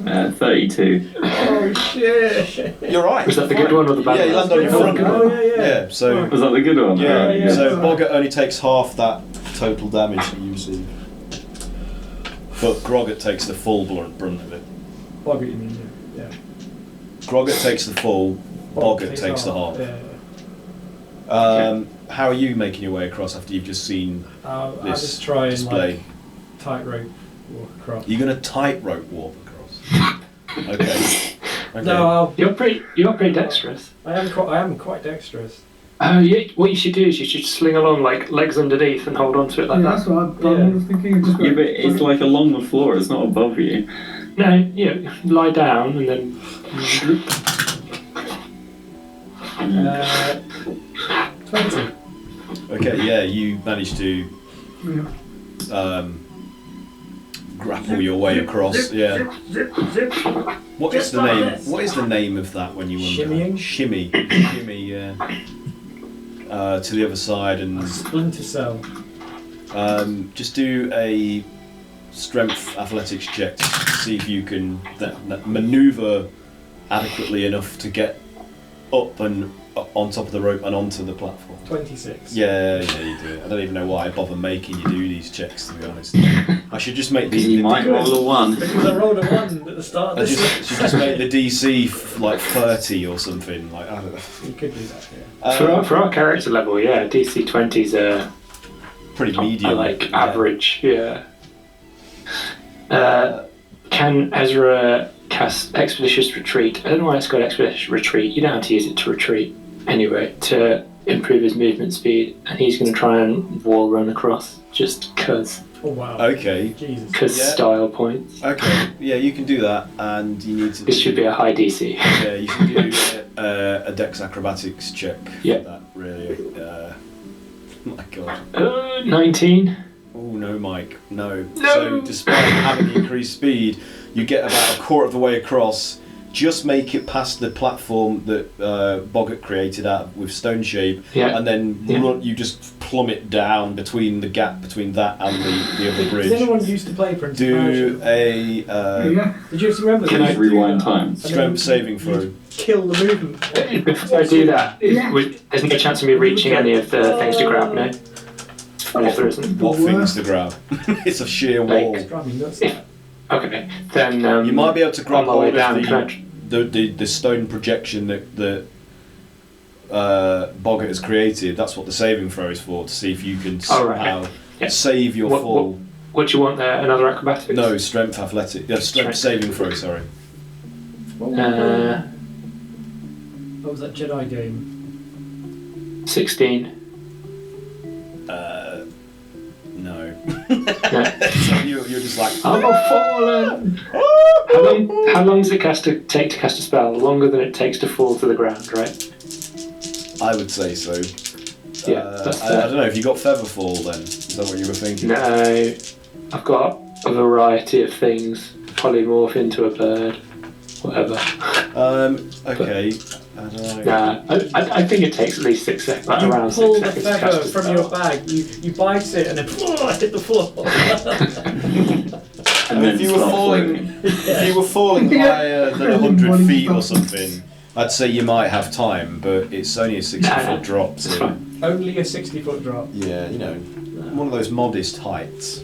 32. Oh shit! You're right. Was that the good one or the bad Yeah, you one? land on your front. Oh yeah. Yeah, so Was that the good one? yeah, Alright, so Boggart only takes half that total damage that you receive. But Groggett takes the full brunt of it. Boggart, you mean? Yeah. Groggett takes the full, Boggart takes the half. How are you making your way across after you've just seen I'll this just try and display? tightrope walk across. You're going to tightrope walk across. Okay. No, You're pretty dexterous. I am quite dexterous. Yeah, what you should do is you should sling along like legs underneath and hold on to it like Yeah, that. that's what I was thinking. Just Yeah, but it's like along the floor, it's not above you. No, yeah, lie down and then. 20. Okay, yeah, you managed to grapple your way across. Yeah. What is the name? What is the name of that when you Shimmying? Shimmy. Shimmy. Yeah. to the other side and Splinter Cell. just do a strength athletics check to see if you can maneuver adequately enough to get up and on top of the rope and onto the platform. 26. Yeah, you do it. I don't even know why I bother making you do these checks, to be honest. I should just make Because you might roll a 1. Because I rolled a 1 at the start of this. should just make the DC like 30 or something. Like I don't know. You could do that, yeah. For our character level, yeah, DC 20s are Pretty medium. like average, yeah. Can Ezra cast Expeditious Retreat? I don't know why it's called Expeditious Retreat. You don't have to use it to retreat anyway, to improve his movement speed, and he's going to try and wall run across just cause. Oh wow. Okay. Jesus. Because Yeah. style points. Okay. Yeah, you can do that, and you need to. This should be a high DC. Yeah, you should do a Dex Acrobatics check Yeah. for that. Really. My God. 19. Oh no, Mike. No. No. So despite having increased speed, you get about a quarter of the way across. Just make it past the platform that Boggart created out with stone shape, Yeah. and then you just plummet down between the gap between that and the other Does bridge. anyone used to play Prince of Do Persia? a Yeah. Did you remember? Can that I you do rewind that, time? and then strength saving you throw. Kill the movement. Before I do that, Yeah. there's no chance of me reaching any of the things to grab, no? And if there isn't. What things to grab? It's a sheer wall. It's driving me nuts. Okay, then You might be able to grab on my way hold down, of can I- the stone projection that Boggart has created. That's what the saving throw is for, to see if you can Oh, right. somehow Yeah. save your fall. What do you want there? Another acrobatics? No, strength athletic. Yeah, strength saving throw, sorry. What was that Jedi game? 16. No. No. So you're just like, I'm a fallen! How long does it take to cast a spell? Longer than it takes to fall to the ground, right? I would say so. Yeah, that's I don't know, have you got featherfall then? Is that what you were thinking? No. I've got a variety of things. Polymorph into a bird. Whatever. Okay. I don't know. Nah, I think it takes at least 6 seconds, like You around pull 6 the seconds to feather cast a from your spell. bag, you bite it, and then hit the floor. And then if you were start falling, floating. if you were falling higher than 100 feet or something, I'd say you might have time, but it's only a 60-foot drop. It's So fine. Only a 60-foot drop. yeah, you know, one of those modest heights.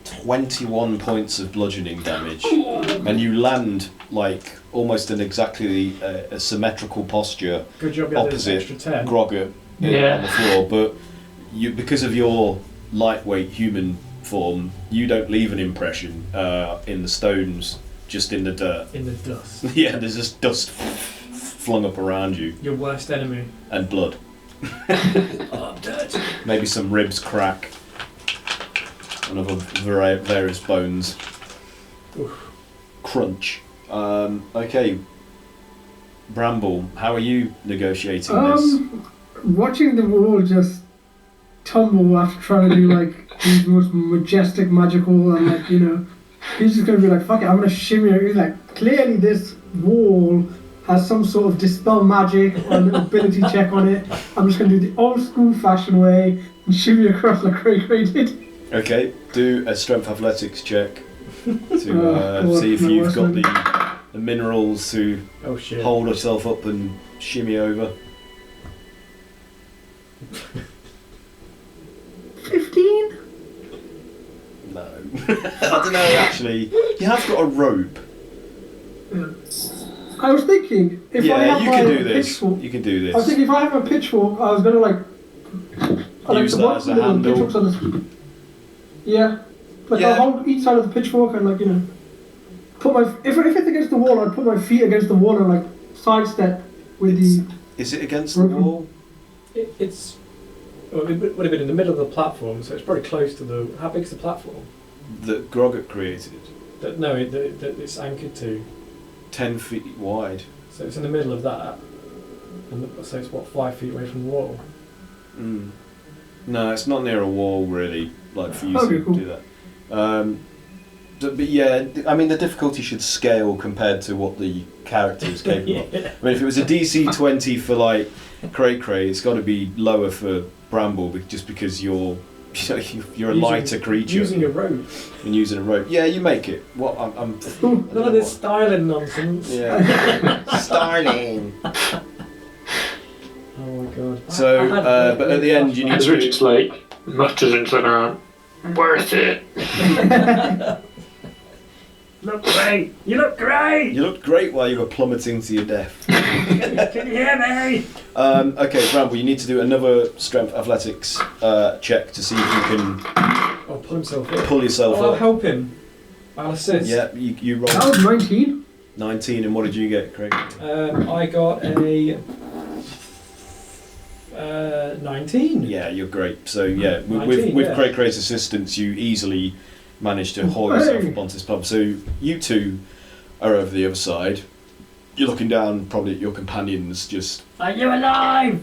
21 points of bludgeoning damage, and you land like almost in exactly a symmetrical posture Good job you had this opposite extra 10. Groggart Yeah. on the floor, but you, because of your lightweight human form, you don't leave an impression in the stones, just in the dirt. In the dust. Yeah, there's just dust flung up around you, Your worst enemy. and blood. Oh, I'm dirty. Maybe some ribs crack, and other various bones Oof. crunch. Okay, Bramble, how are you negotiating this? Watching the wall just tumble after trying to do like these most majestic, magical, and like, you know, he's just gonna be like, fuck it, I'm gonna shimmy. He's like, clearly this wall has some sort of dispel magic or an ability check on it. I'm just gonna do the old school fashion way and shimmy across like Cray did. Okay, do a strength athletics check to God, see if my you've worst got one. the minerals to Oh shit. hold yourself up and shimmy over. 15? No. I don't know, actually. You have got a rope. I was thinking if I Yeah, have you my can do this. pitchfork, You can do I was this. thinking if I have a pitchfork, I was gonna like Use that what's as the a little handle. pitchforks on the- Yeah, like Yeah. I'll hold each side of the pitchfork and like, you know, put my if it's against the wall, I'd put my feet against the wall and like sidestep with the. Is it against the Mhm. wall? It's. Well, it would have been in the middle of the platform, so it's probably close to the. How big's the platform? That Groggart created. That no, that it's anchored to. 10 feet wide. So it's in the middle of that, and so it's what 5 feet away from the wall. Mm. No, it's not near a wall really, like for you Okay, to cool. do that. But yeah, I mean the difficulty should scale compared to what the character is capable of. I mean, if it was a DC 20 for like Cray Cray, it's got to be lower for Bramble, just because you're a lighter creature. Using a rope. And using a rope. Yeah, you make it. What I'm None of this styling nonsense. Yeah. Styling. Oh my god. So, but at the end, you need As to. Richard's like mutters into an arm, worth it. Look great! You look great! You looked great while you were plummeting to your death. Can you hear me? Okay, Bramble, you need to do another strength athletics check to see if you can Oh, pull himself up. pull yourself I'll up. help him. I'll assist. Yeah, you That rolled was 19. 19, and what did you get, Craig? I got a 19. Yeah, you're great. So yeah, 19, with yeah. Cray Cray's assistance, you easily managed to haul yourself up onto this pub. So you two are over the other side. You're looking down probably at your companions, just Are you alive?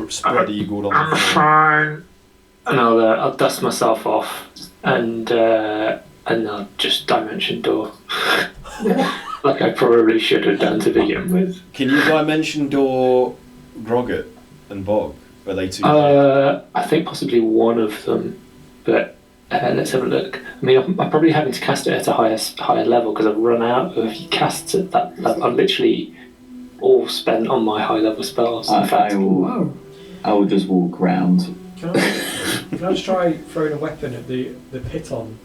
spread eagled on I'm the floor. fine. And I'll dust myself off and I'll just dimension door. Like I probably should have done to begin with. Can you dimension door Grogget and Bog? Are they two? I think possibly one of them, but let's have a look. I mean, I'm probably having to cast it at a higher level because I've run out of casts at that level. I'm literally all spent on my high level spells. In fact, Wow. I will just walk round. Can I just try throwing a weapon at the piton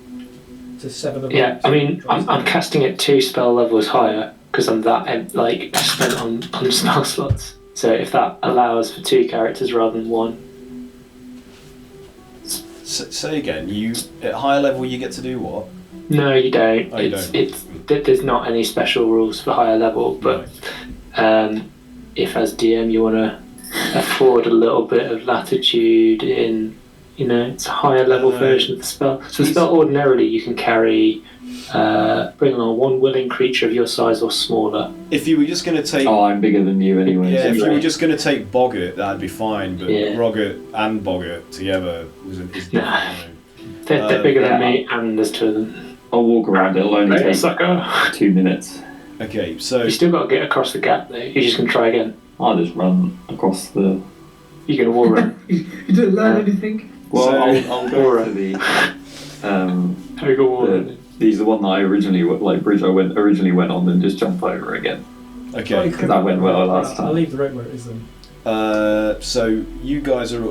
to sever the yeah, rope? I mean, I'm casting it 2 spell levels higher because I'm that spent on spell slots. So if that allows for 2 characters rather than 1. Say again. You at higher level, you get to do what? No, you don't. Oh, you There's not any special rules for higher level, but if as DM you want to afford a little bit of latitude in, it's a higher level version of the spell. So the spell ordinarily you can carry, bring along 1 willing creature of your size or smaller. If you were just going to take, Oh, I'm bigger than you anyway. yeah, so if you great. were just going to take Boggart, that'd be fine. But Yeah. Grogget and Boggart together is different. Nah. They're bigger than me, and there's 2 of them. I'll walk around. It'll only Right, take sucker. 2 minutes. Okay, so You still got to get across the gap though. You're just going to try again. I'll just run across the. You're going to wall run. You didn't learn anything? Well, So- I'll go to the. How you go wall run? These are the one that I originally bridge I originally went on and just jump over again. okay. That went well last I'll time. leave the rope where it is then. So you guys are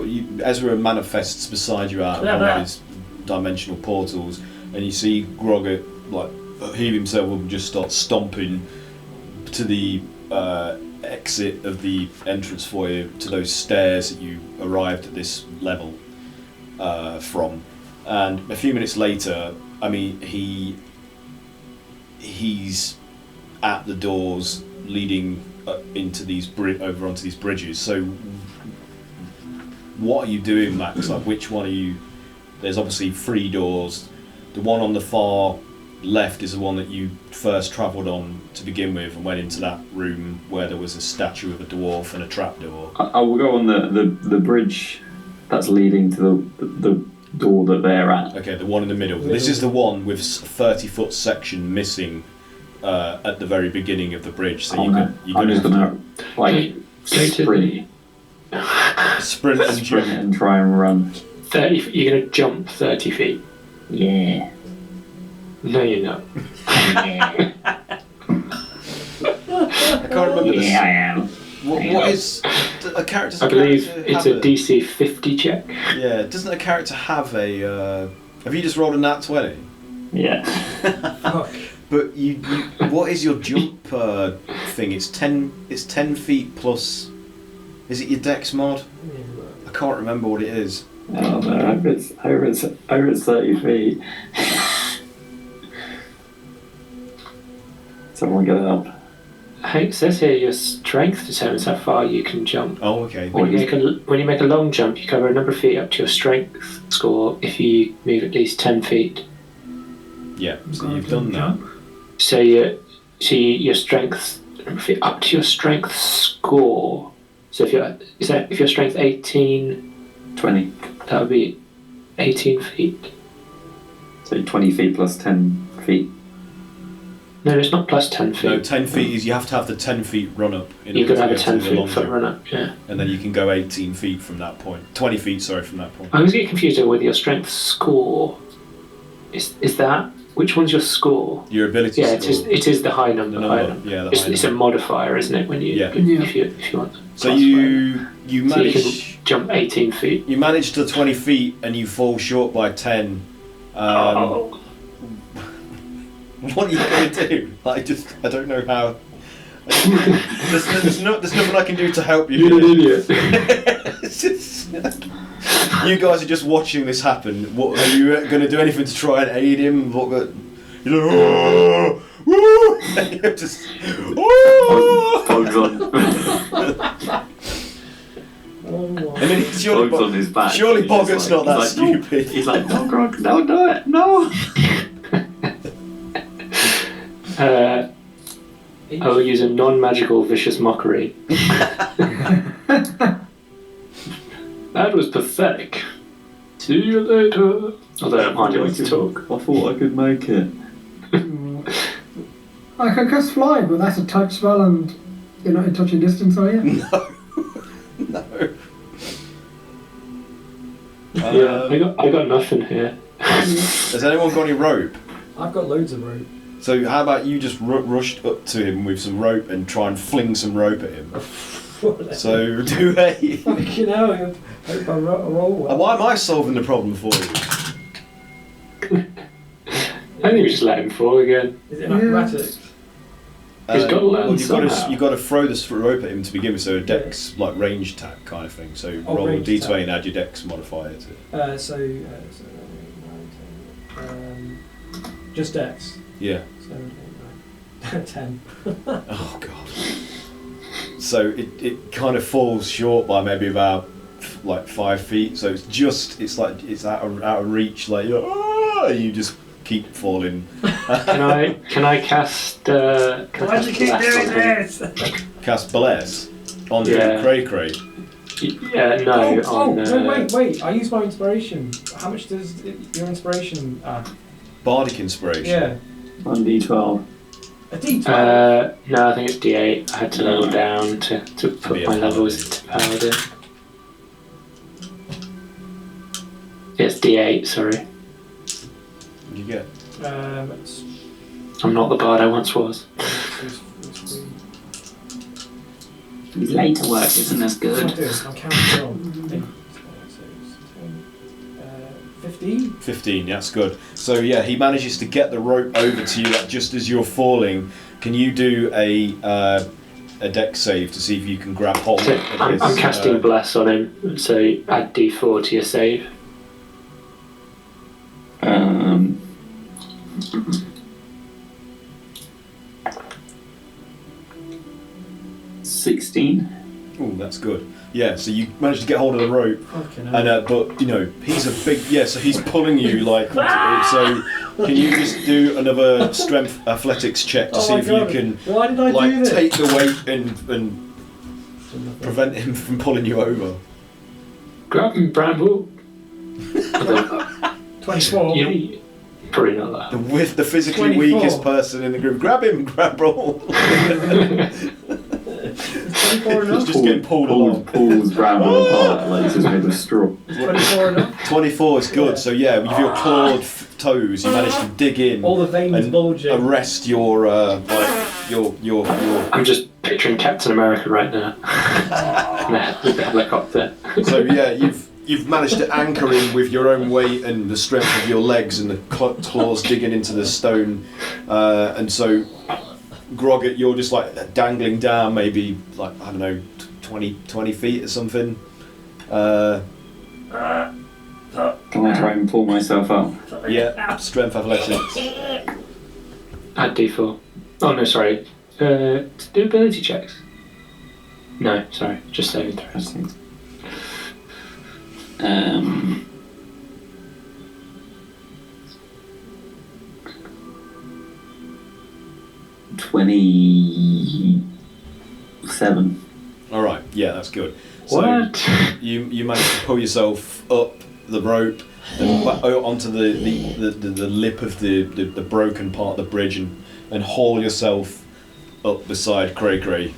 Ezra manifests beside you out of one of his dimensional portals, and you see Grogget heave himself up and just start stomping to the exit of the entrance foyer to those stairs that you arrived at this level from. And a few minutes later, I mean, he's at the doors leading into these over onto these bridges. So, what are you doing, Max? Like, which one are you? There's obviously 3 doors. The one on the far left is the one that you first travelled on to begin with, and went into that room where there was a statue of a dwarf and a trapdoor. I will go on the bridge that's leading to the door that they're at. Okay, the one in the middle. This is the one with 30-foot section missing at the very beginning of the bridge. So you're I'm going just to gonna like Go to sprint sprint and jump. and try and run. 30 feet. You're going to jump 30 feet. Yeah. No, you're not. Yeah, I can't remember the yeah, I am. what is a character? I believe it's a DC 50 check. Yeah, doesn't a character have a? Have you just rolled a nat 20? Yeah. Fuck. But you what is your jump thing? It's 10 feet plus. Is it your dex mod? I can't remember what it is. Oh no, over it's 30 feet. Someone get help. It says here your strength determines how far you can jump. Oh, okay. When you make a long jump, you cover a number of feet up to your strength score if you move at least 10 feet. Yeah, so you've done that. So your strength up to your strength score. So if your strength 18, 20. that would be 18 feet. So 20 feet plus 10 feet. No, it's not plus 10 feet. No, 10 feet is you have to have the 10 feet run up. You could have a 10 feet foot run up, yeah. And then you can go 18 feet from that point. 20 feet, sorry, from that point. I always get confused with your strength score. Is that which one's your score? Your ability Yeah, score. it is the high number. The High number, number. yeah, the It's, high it's a number. modifier, isn't it? When you Yeah. if you want. To So classify it. you So you manage can jump 18 feet. you manage to 20 feet and you fall short by 10. Oh. What are you going to do? I don't know how. There's nothing I can do to help you. You're an idiot. It's just- you guys are just watching this happen. What are you going to do? Anything to try and aid him? You're like, oh, woo! And you're just, oh! Bog's on. Oh my. And then surely, Bog's on his back. surely He's just Boggart's like- not that he's like, stupid. He's like, no, Grog, don't do it, no. I will use a non-magical vicious mockery. That was pathetic. See you later. Although I'm hardly to talk. I thought I could make it. I can cast fly, but that's a touch spell, and you're not in touching distance, are you? No. Yeah, I got nothing here. Has anyone got any rope? I've got loads of rope. So how about you just rushed up to him with some rope and try and fling some rope at him? So do a. Fucking hell, I hope I roll well. Why am I solving the problem for you? I think we just let him fall again. Is it an acrobatics? He's got to learn you've got to throw this rope at him to begin with, so a dex like range attack kind of thing. So roll a range d20 attack. and add your dex modifier to it. So 9, 10, just dex. Yeah. 7, 8, 9, 10. Oh god. So it kind of falls short by maybe about like 5 feet. So it's out of reach. Like you just keep falling. Can I cast? Can I Why do you keep cast doing bless on him? this? Cast bless on Yeah. Cray Cray. Yeah, no. Oh, on, no, wait. I use my inspiration. How much does your inspiration add? Bardic inspiration. Yeah. 1d12. A D12? No, I think it's D8. I had to level down to put be a my levels into paladin. Yeah, it's D8. Sorry, What do you get? It's- I'm not the bard I once was. it's- His later work isn't as What am I good. doing? I'm counting wrong. 8, 15? 15, that's good. So yeah, he manages to get the rope over to you just as you're falling. Can you do a dex save to see if you can grab hold So of I'm his, casting bless on him. So add D4 to your save. 16. Oh, that's good. Yeah, so you manage to get hold of the rope, Fucking hell. and but you know he's a big so he's pulling you like. So can you just do another strength athletics check to Oh see my if God. you can Why did I do like this? take the weight and prevent him from pulling you over? Grab him, Bramble. 24. You, probably not that. With the physically 24. weakest person in the group, grab him, grab roll. Is 24 He's enough? just getting pulled along. Pulls Bramble apart like he's made of straw. 24 enough? 24 is good. So yeah, with your clawed toes, you manage to dig in All the veins and bulging. arrest your your. I'm just picturing Captain America right now. With the helicopter. So yeah, you've managed to anchor him with your own weight and the strength of your legs and the claws digging into the stone, and so Grogget, you're just like dangling down, maybe like I don't know, 20 feet or something. Can I try and pull myself up? Yeah, strength athletics. Add D4. Oh no, sorry. Do ability checks. No, sorry, just saving throws. Um, $27. All right, yeah, that's good. So What? you manage to pull yourself up the rope, onto the lip of the broken part of the bridge and haul yourself up beside Cray Cray.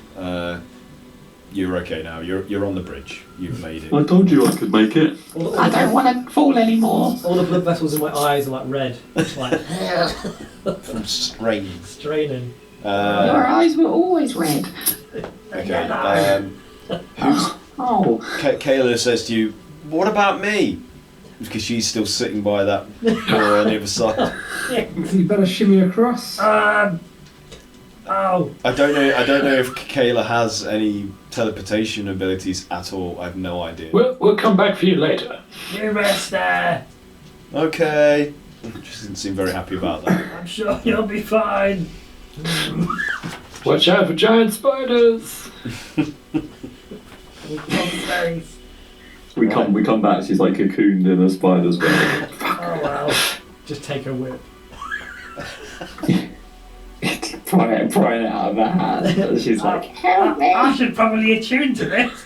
You're okay now. You're on the bridge. You've made it. I told you I could make it. I don't want to fall anymore. All the blood vessels in my eyes are like red. It's like From strain. straining. Your eyes were always red. Okay. Who's Oh, Kayla says to you, "What about me?" Because she's still sitting by that door on the other side. You better shimmy across. Oh. I don't know if Kayla has any teleportation abilities at all. I have no idea. We'll come back for you later. You rest there. Okay. She doesn't seem very happy about that. I'm sure you'll be fine. Watch out for giant spiders. We come back. She's like cocooned in a spider's web. Oh well. Just take a whip. prying it out of her hand. She's like, help me. I should probably attune to this.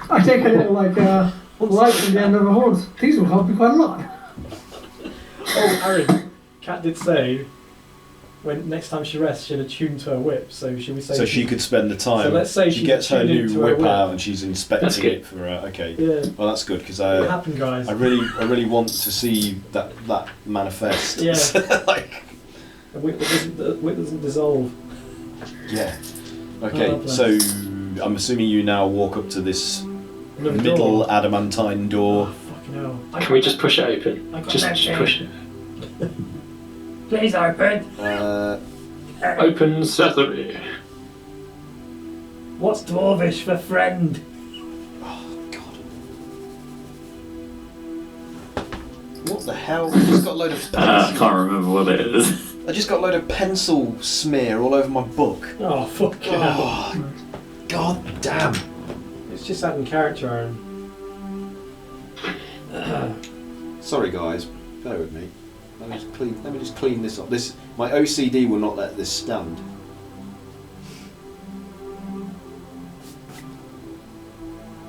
I take a little light from the end of the horns. These will help me quite a lot. Oh, Aaron, Kat did say when next time she rests, she'll attune to her whip. So should we say? So she could spend the time. So let's say she she's gets her tuned new into her whip whip. out and she's inspecting That's good. it for her. Okay. Yeah. Well, that's good because What happened, guys? I really want to see that manifest. Yeah. Like, The whip doesn't dissolve. yeah. Okay. Oh, bless. So I'm assuming you now walk up to this Another middle door. adamantine Oh, door. fucking hell. Can we just push it open? I got Just that thing. push it. Please open. Open sesame. What's dwarvish for friend? Oh God. What the hell? I just got a load of I pencil. can't remember what it is. I just got a load of pencil smear all over my book. Oh, fucking hell. Oh, God damn. It's just adding character, Aaron. Sorry guys, bear with me. Let me just clean this up. My OCD will not let this stand.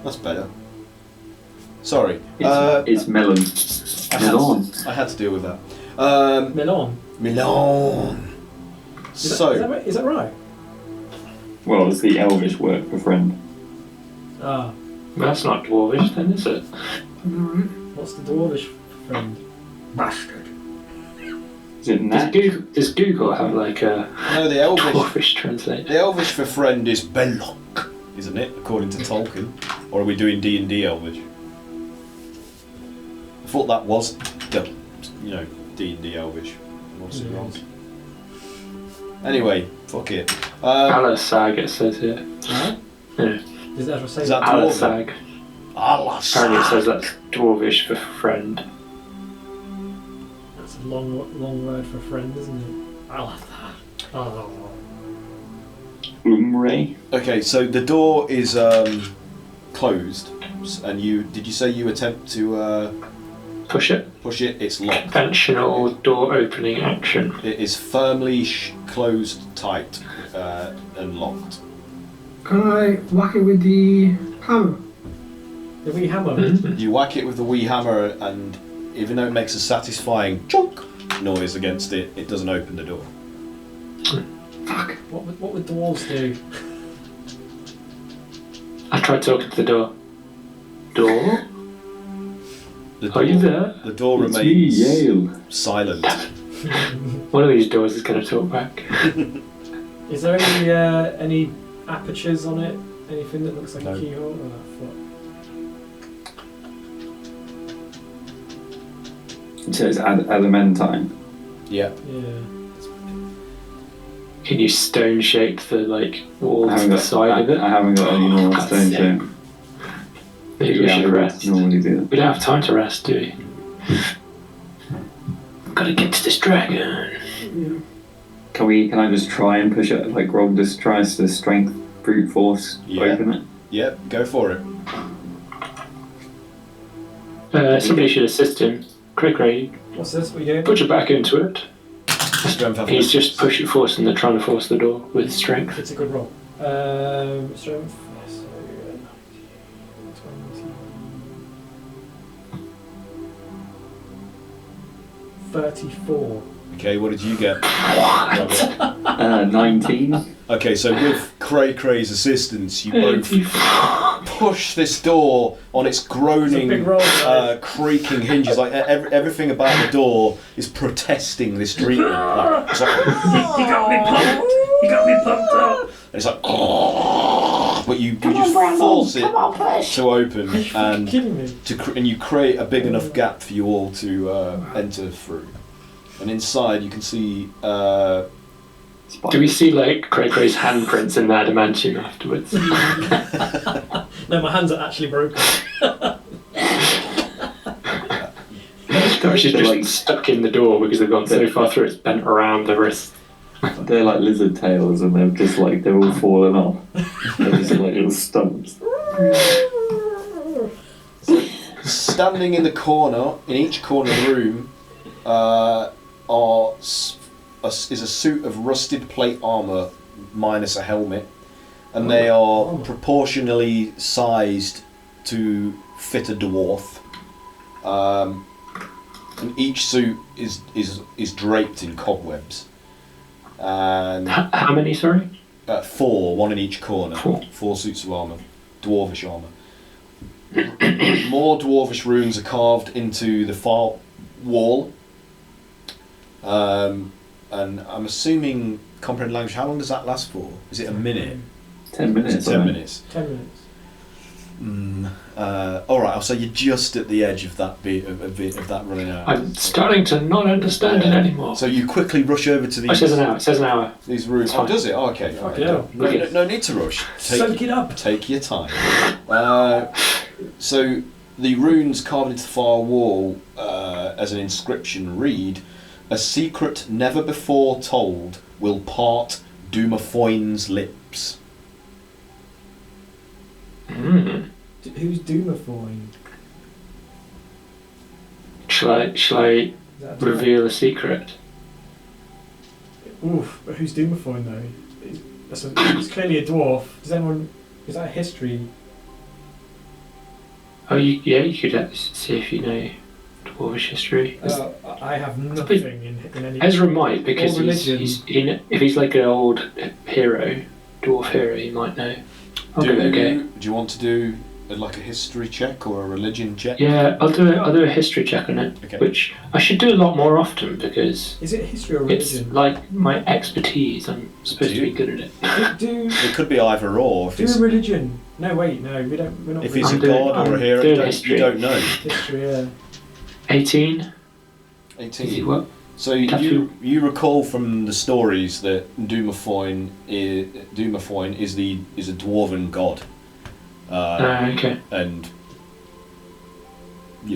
That's better. Sorry. It's melon. Melon. I had to deal with that. Milan. Milan. Is that right? Well, it's the Elvish word for friend. Ah, That's not dwarvish then, is it? Alright. what's the dwarvish friend? Bastard. Is it Nat? Does Google have like a No, the Elvish. dwarvish translate? The Elvish for friend is Belloc, isn't it? According to Tolkien. Or are we doing D&D Elvish? I thought that was, D&D Elvish. What's it wrong? Anyway, fuck it. Alasag, it says here. Huh? Yeah. Does that ever say Is that that? Alasag. Apparently it Alasag. says that's dwarvish for friend. That's a long word for friend, isn't it? I like that. Oh. Umre? Okay, so the door is closed, and did you say you attempt to Push it. push it? It's locked. Conventional door opening action. It is firmly closed tight and locked. Can I whack it with the hammer? The wee hammer. Mhm. You whack it with the wee hammer, and even though it makes a satisfying chunk noise against it, it doesn't open the door. Fuck. What would dwarves do? I tried talking to the door. Door? The Are you there? The door It's me, remains Yale. silent. One of these doors is going to talk back. Is there any apertures on it? Anything that looks like No. a keyhole? Oh, fuck. So it's adamantine. Yeah. Yeah. Can you stone shape the wall I to haven't the got, side of it? I haven't got any more God's stone sake. shape. Maybe we should rest. Normally do We don't have time to rest, do we? Gotta get to this dragon. Yeah. Can I just try and push it? Like Rob just tries to strength brute force Yeah. open it. Yep, go for it. Somebody should assist him. Cray, What's this? What are you doing? put your back into it. Strength He's athletics. just trying to force the door with strength. It's a good roll. Strength. So, 20. 34. Okay, what did you get? 19. Okay, so with Cray Cray's assistance, you both push this door on its groaning, It's a big roll, guys. creaking hinges. Like everything about the door is protesting this treatment. Like, it's like, He got me pumped. He got me pumped up. and it's like, but you just force it to open, Are you and kidding me? and you create a big enough gap for you all to enter through. And inside, you can see. Do we see like Cray Cray's handprints in the adamantium afterwards? No, my hands are actually broken. She's just stuck in the door because they've gone so far through it's bent around the wrist. They're like lizard tails, and they're just like they're all fallen off. They're just like little stumps. Standing in the corner, in each corner of the room, is a suit of rusted plate armour minus a helmet, and they are proportionally sized to fit a dwarf. And each suit is draped in cobwebs. And How many, sorry? 4, one in each corner. 4 suits of armour, dwarvish armour. More dwarvish runes are carved into the far wall. And I'm assuming comprehend language. How long does that last for? Is it a minute? 10 minutes. 10 minutes. 10 minutes. All right. So you're just at the edge of that bit of that running out. I'm starting to not understand it anymore. So you quickly rush over to these. It says an hour. It says an hour. These runes. Oh, does it? Oh, okay. All right. Yeah. No need to rush. Soak it up. Take your time. So the runes carved into the far wall as an inscription read, "A secret never before told will part Dumafoin's lips." Who's Dumafoin? Shall I Is that a reveal a secret? Oof, but who's Dumafoin though? It's clearly a dwarf. Is that a history? Oh, you could see if you know dwarvish history. I have nothing in any. Ezra might, because Or religion. if he's like an old hero, dwarf hero, he might know. I'll give it a go. Do you want to do like a history check or a religion check? Yeah, I'll do a history check on it, Okay. which I should do a lot more often because Is it history or it's religion? like my expertise. I'm supposed to be good at it. Do It could be either or. If do it's, religion. No, wait, no, we don't. We're not. if he's a I'm doing- god or a I'm hero, doing you history. don't know. history, yeah. 18. 18. What? So Have you recall from the stories that Dumafoin is a dwarven god, Okay. and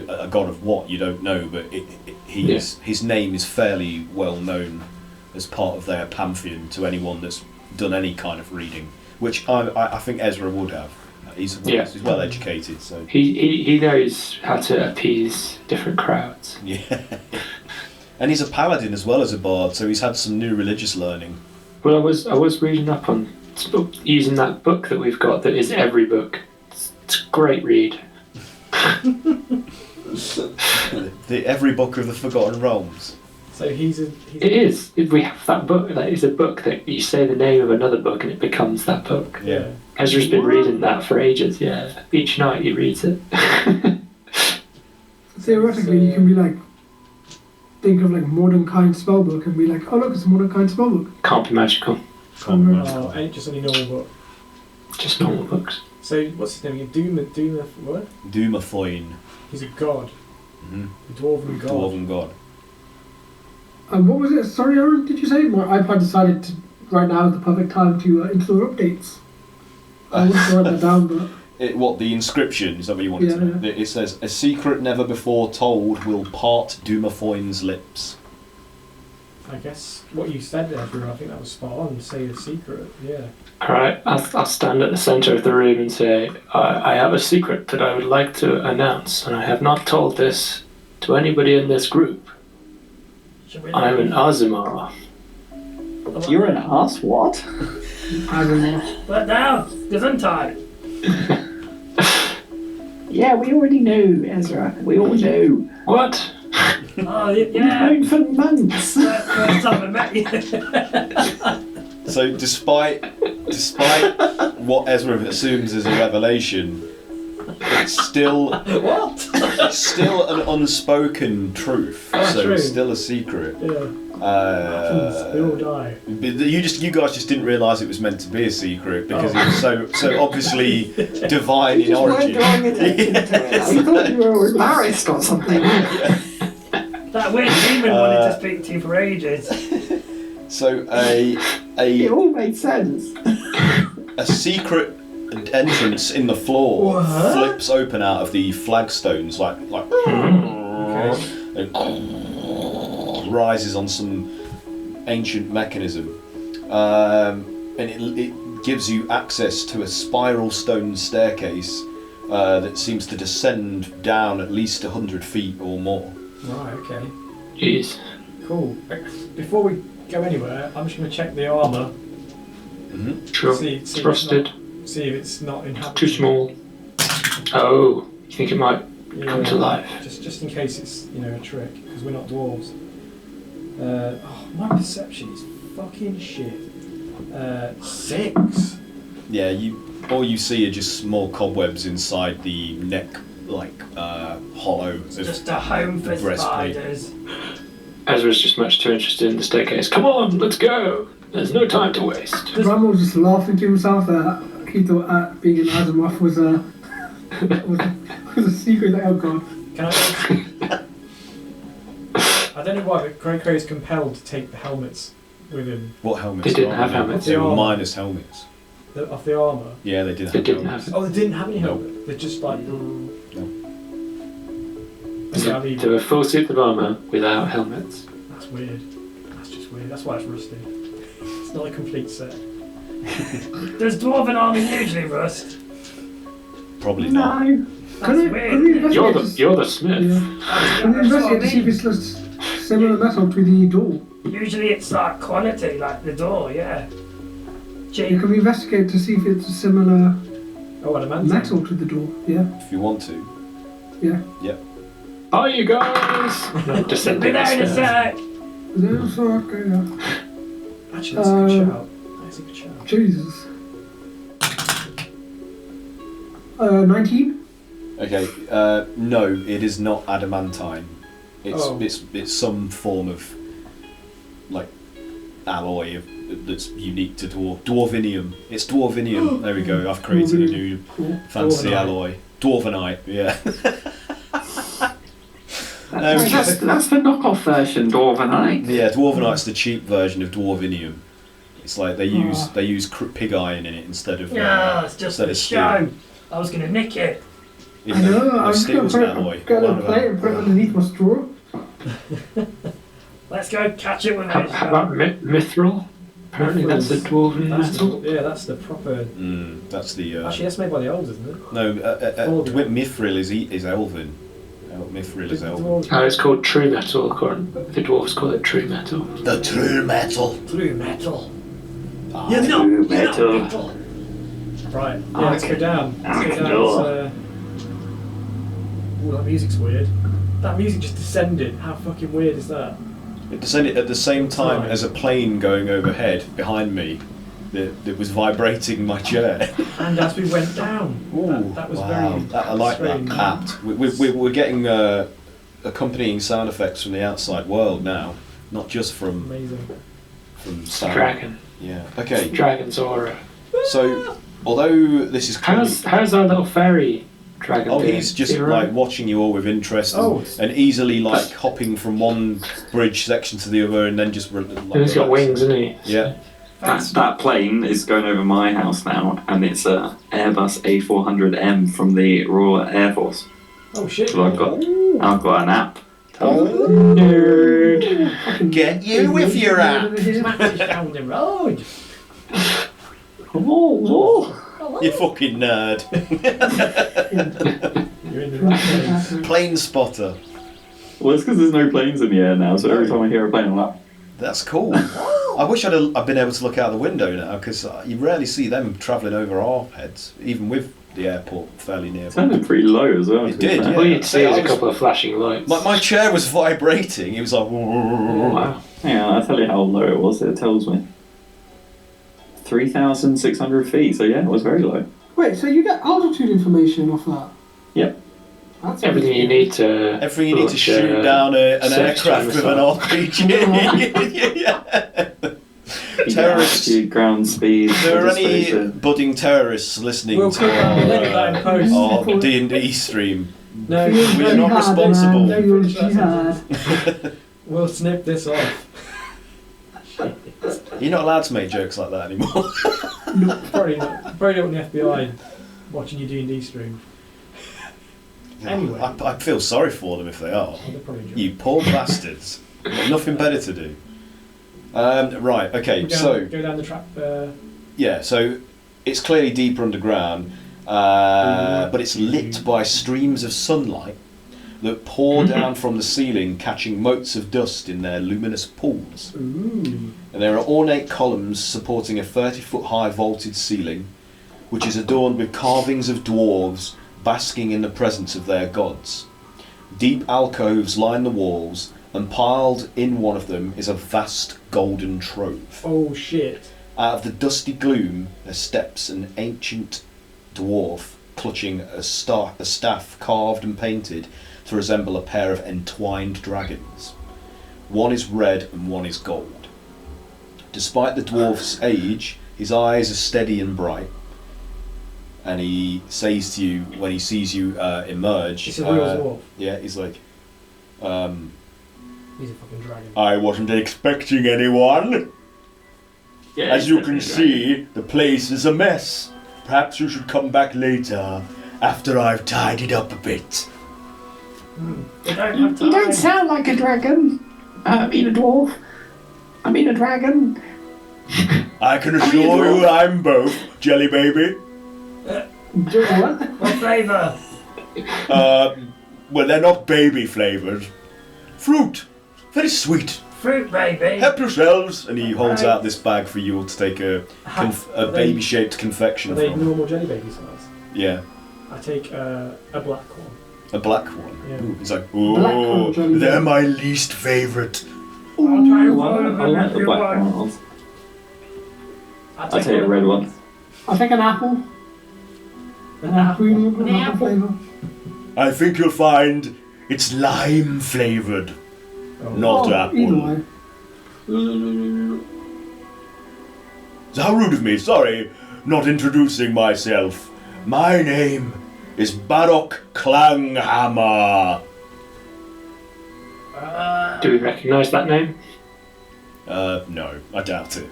a god of what you don't know, but his name is fairly well known as part of their pantheon to anyone that's done any kind of reading, which I think Ezra would have. He's well educated, so He knows how to appease different crowds. yeah. And he's a paladin as well as a bard, so he's had some new religious learning. Well, I was reading up on using that book that we've got that is every book. It's a great read. The every book of the Forgotten Realms. So he's It is. We have that book. That is a book that you say the name of another book and it becomes that book. Yeah. Ezra's been reading that for ages. Yeah, each night he reads it. Theoretically, you can be like, think of like Mordenkainen's spellbook and be like, oh look, it's a Mordenkainen's spellbook. Can't be magical. Oh, ain't just any normal book. Just normal books. So what's his name again? What? Dumafoin. He's a god. Mm-hmm. A dwarven god. Dwarven god. What was it? Sorry, Aaron, did you say? My iPad decided to, right now is the perfect time to install updates. I wouldn't write that down, but... What, the inscription, is that what you wanted to know? Yeah. It says, "A secret never before told will part Dumafoin's lips." I guess what you said there, Drew, I think that was spot on. Say a secret, yeah. Alright, I'll stand at the centre of the room and say, I have a secret that I would like to announce, and I have not told this to anybody in this group. I'm an Azumar. You're an ass, what? I don't know. Put down! Gesundheit! Yeah, we already knew, Ezra. We all knew. What? Oh, yeah. Known for months. First time I met you. So despite what Ezra assumes is a revelation, it's still What? it's still an unspoken truth. Oh, so true. it's still a secret. Yeah. We all die. But you guys just didn't realise it was meant to be a secret because it was so obviously divine in origin. drawing attention to it. I thought you were embarrassed or something. That weird demon wanted to speak to you for ages. So It all made sense. a secret entrance in the floor What? flips open out of the flagstones like and rises on some ancient mechanism, and it gives you access to a spiral stone staircase that seems to descend down at least 100 feet or more. Right, okay. Jeez. Cool. Before we go anywhere, I'm just going to check the armour. Sure. See It's if it's rusted. See if it's not inhabited. Too small. Oh, you think it might come to life? Just in case it's a trick, because we're not dwarves. My perception is fucking shit. 6. Yeah, all you see are just small cobwebs inside the neck, hollow. It's just a home for breastplate. spiders. Ezra's just much too interested in the staircase. Come on, let's go. There's no time to waste. Bramble was just laughing to himself that he thought being an Asimov was a secret. Oh god. Can I? I don't know why, but Cray is compelled to take the helmets with him. What helmets? They didn't are have they? helmets. They were Armour. minus helmets. Of the armour. Yeah, they did They have didn't helmets. have Oh, they didn't have any No. helmet. They're just like. No. Okay, I'll leave They it. were full suit of armour without helmets. That's weird. That's just weird. That's why it's rusty. It's not a complete set. Does dwarven armour usually rust? Probably not. No. That's Can we weird. investigate You're the smith. Yeah. Can we That's what I investigate to see if mean. it's just similar metal to the door? Usually it's like quality, like the door, yeah. Yeah, Cheap. can we investigate to see if it's a similar Oh, what a man. metal to the door? Yeah, If you want to. yeah. Are you guys? Be Descending there in a the stairs. sec. There's okay, yeah. Actually, that's a good shout. That's a good shout. Jesus. 19? Okay. No, it is not adamantine. Oh. It's some form of alloy that's unique to dwarvinium. It's dwarvinium. There we go. I've created a new Cool. fancy Dwarvenite. alloy. Dwarvenite. Yeah. That's the knockoff version, Dwarvenite. Yeah, dwarvenite's the cheap version of dwarvinium. It's like they use pig iron in it instead of Yeah, it's just instead a of steel. show. I was going to nick it. Even I know, though I'm just going steel's to an alloy. get a plate and put it underneath my straw. Let's go catch it with How it. about mithril? Apparently that's a dwarven metal. That's the proper. That's the. Actually, that's made by the elves, isn't it? No, Elven. mithril is elven. Mithril is elven. Oh, it's called true metal. According the dwarves call it true metal. The true metal. True metal. Ah, You're not True metal. metal. Right, yeah, let's go down. Let's go down. Cool. Ooh, that music's weird. That music just descended. How fucking weird is that? It descended at the same time Right. as a plane going overhead behind me that was vibrating my chair. And as we went down, that was wow. very I like strange. that apt. We're getting accompanying sound effects from the outside world now, not just from Amazing. sound. Dragon. Yeah. Okay. Dragon's aura. So, although this is clearly, How's our little fairy dragon doing? he's just Is he alright? watching you all with interest Oh. and easily hopping from one bridge section to the other and then just. And he's got wings, isn't he? Yeah. That plane is going over my house now, and it's a Airbus A400M from the Royal Air Force. Oh shit. So I've got an app. Nerd. Get you with your app. Smacked it down the road. You fucking nerd. You're in the right place. Plane spotter. Well, it's because there's no planes in the air now, so every time I hear a plane, I'm like, That's cool. I wish I'd been able to look out the window now because you rarely see them travelling over our heads, even with the airport fairly near. It sounded pretty low as well. It to be did, fair. yeah. All you'd see I is a was- couple of flashing lights. My chair was vibrating. It was like. Wow. Hang on, I'll tell you how low it was. It tells me 3,600 feet. So yeah, it was very low. Wait, so you get altitude information off that? Yep. That's Everything you need to. Everything you need to launch shoot a down an search aircraft with an missile. RPG. Yeah. Terrorists. Altitude, ground speed. If there are any registration. budding terrorists listening We'll to click that, we'll edit that in post. our D&D stream, No, we are not responsible. We'll snip this off. You're not allowed to make jokes like that anymore. Probably not. Probably don't want the FBI watching your D&D stream. Anyway. I feel sorry for them if they are. Oh, they're probably joking. You poor bastards. Got nothing better to do. Right, okay, so Go down the trap. yeah, so it's clearly deeper underground, but it's lit by streams of sunlight that pour down from the ceiling, catching motes of dust in their luminous pools. Ooh. And there are ornate columns supporting a 30-foot high vaulted ceiling, which is adorned with carvings of dwarves basking in the presence of their gods. Deep alcoves line the walls, and piled in one of them is a vast golden trove. Oh shit. Out of the dusty gloom, there steps an ancient dwarf clutching a staff carved and painted to resemble a pair of entwined dragons. One is red and one is gold. Despite the dwarf's age, his eyes are steady and bright, and he says to you when he sees you emerge, It's a real dwarf. yeah, he's like, He's a fucking dragon. I wasn't expecting anyone. Yeah, As it's you can definitely see, the place is a mess. Perhaps you should come back later, after I've tidied up a bit. They don't You have time. don't sound like a dragon. I mean a dwarf. I mean a dragon. I can assure you I'm both, Jelly Baby. What? What flavour? Well, they're not baby flavoured. Fruit. Very sweet. Fruit, baby. Help yourselves. And he holds out this bag for you all to take a Are they- baby-shaped confection Are they from. normal jelly baby size? Yeah, I take a black one. a black one. Yeah. Ooh, he's like, Black one, oh, Jelly they're Baby. my least favourite. I'll try good. one of I them like if the you black want. ones. I'll I'll take a red one. I think an apple. An apple. An apple flavour. I think you'll find it's lime flavoured, not apple. Either way. It's how rude of me, sorry, not introducing myself. My name is Barok Clanghammer. Do we recognise that name? No, I doubt it.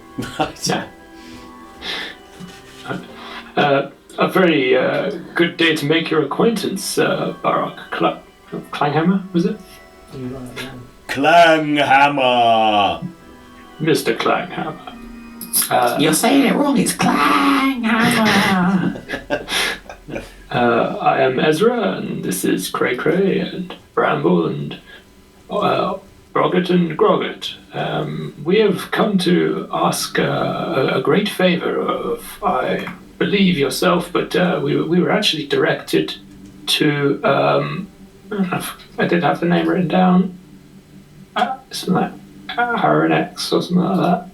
A very good day to make your acquaintance, Barak Klanghammer, was it? You write that down. Clanghammer! Mr. Klanghammer. You're saying it wrong. It's clang hammer. I am Ezra, and this is Cray Cray, and Bramble, and Brogget and Grogget. We have come to ask a great favour of, I believe, yourself, but we were actually directed to, I did have the name written down, something like Haranex or something like that.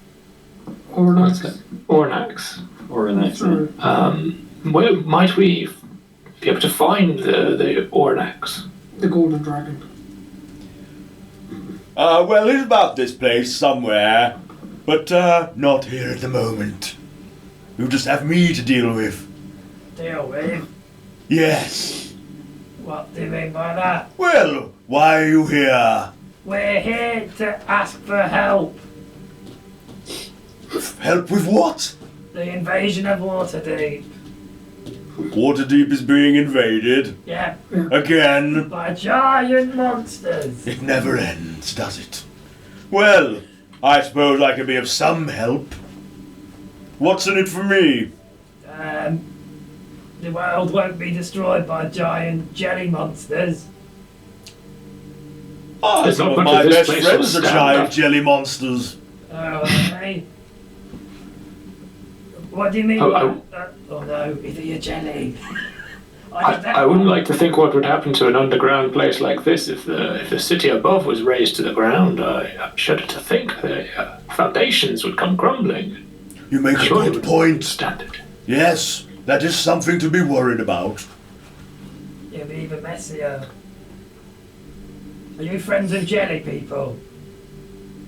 Ornax. Ornax. Or an accent. Where might we be able to find the Ornax? The golden dragon. Well, it's about this place somewhere, but not here at the moment. You just have me to deal with. Deal with? Yes. What do you mean by that? Well, why are you here? We're here to ask for help. Help with what? The invasion of Waterdeep. Waterdeep is being invaded. Yeah, Again. by giant monsters. It never ends, does it? Well, I suppose I can be of some help. What's in it for me? The world won't be destroyed by giant jelly monsters. There's Some not of much my of this best place friends will are stand giant up. jelly monsters. Oh, okay. What do you mean? Oh, oh no, is it your jelly? I wouldn't like to think what would happen to an underground place like this if the city above was razed to the ground. I shudder to think the foundations would come crumbling. You make a Surely good point. Standard. Yes, that is something to be worried about. It'll be even messier. Are you friends with jelly people?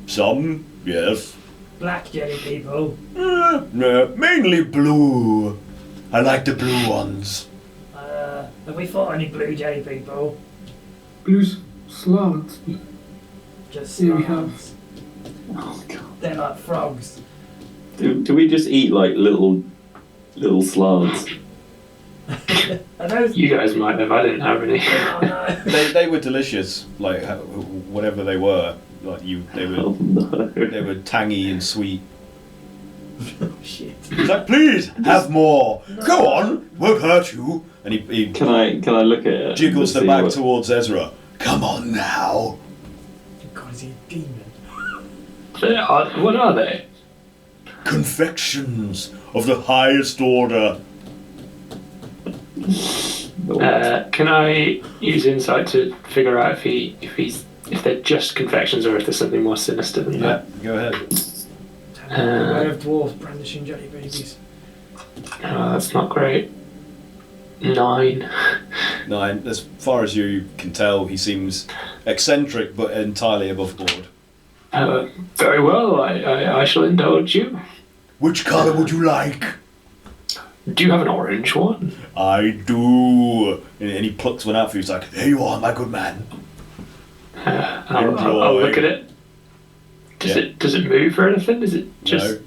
Some, yes. Black jelly people? No, mainly blue. I like the blue ones. Have we fought any blue jelly people? Blue slots. Just Yeah, we slugs. Oh god. They're like frogs. Do we just eat like little slards? Are those... You guys might have. I didn't have any. Oh no. They were delicious, like whatever they were. Like Oh no. they were tangy and sweet. Oh shit. He's like, please have more. Go on, won't hurt you. And he Can I look at it? jiggles the See bag what- towards Ezra. Come on now. God, is he a demon? What are they? Confections of the highest order. Can I use insight to figure out if they're just confections or if there's something more sinister than Yeah, go ahead. Beware of dwarves brandishing jelly babies. that? That's not great. 9. 9. As far as you can tell, he seems eccentric but entirely above board. Very well. I shall indulge you. Which colour would you like? Do you have an orange one? I do. And he plucks one out for you. He's like, there you are, my good man. I'll look at it. Does it move or anything? Is it just?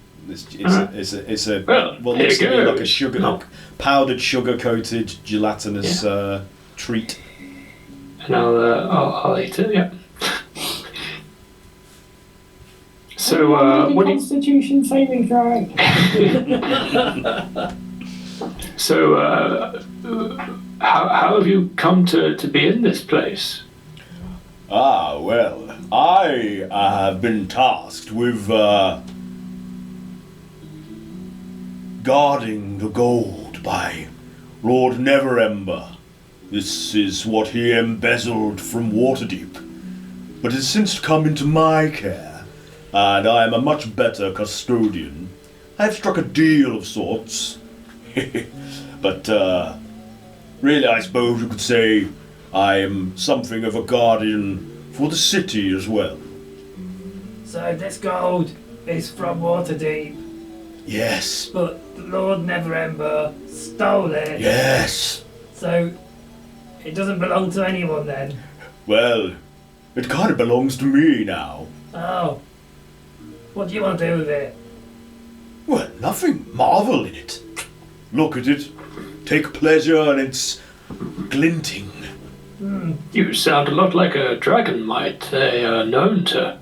No, it's a Well, looks to here me you like go. a sugar, No. powdered sugar coated gelatinous treat. And I'll eat it. Yeah. So what do you? Constitution saving throw. So how have you come to be in this place? Ah, well, I have been tasked with guarding the gold by Lord Neverember. This is what he embezzled from Waterdeep, but has since come into my care, and I am a much better custodian. I have struck a deal of sorts, but really I suppose you could say I am something of a guardian for the city as well. So this gold is from Waterdeep, Yes, but Lord Neverember stole it. yes. So it doesn't belong to anyone then. Well, it kind of belongs to me now. Oh. What do you want to do with it? Well, nothing marvel in it. Look at it. Take pleasure in its glinting. You sound a lot like a dragon might. They are known to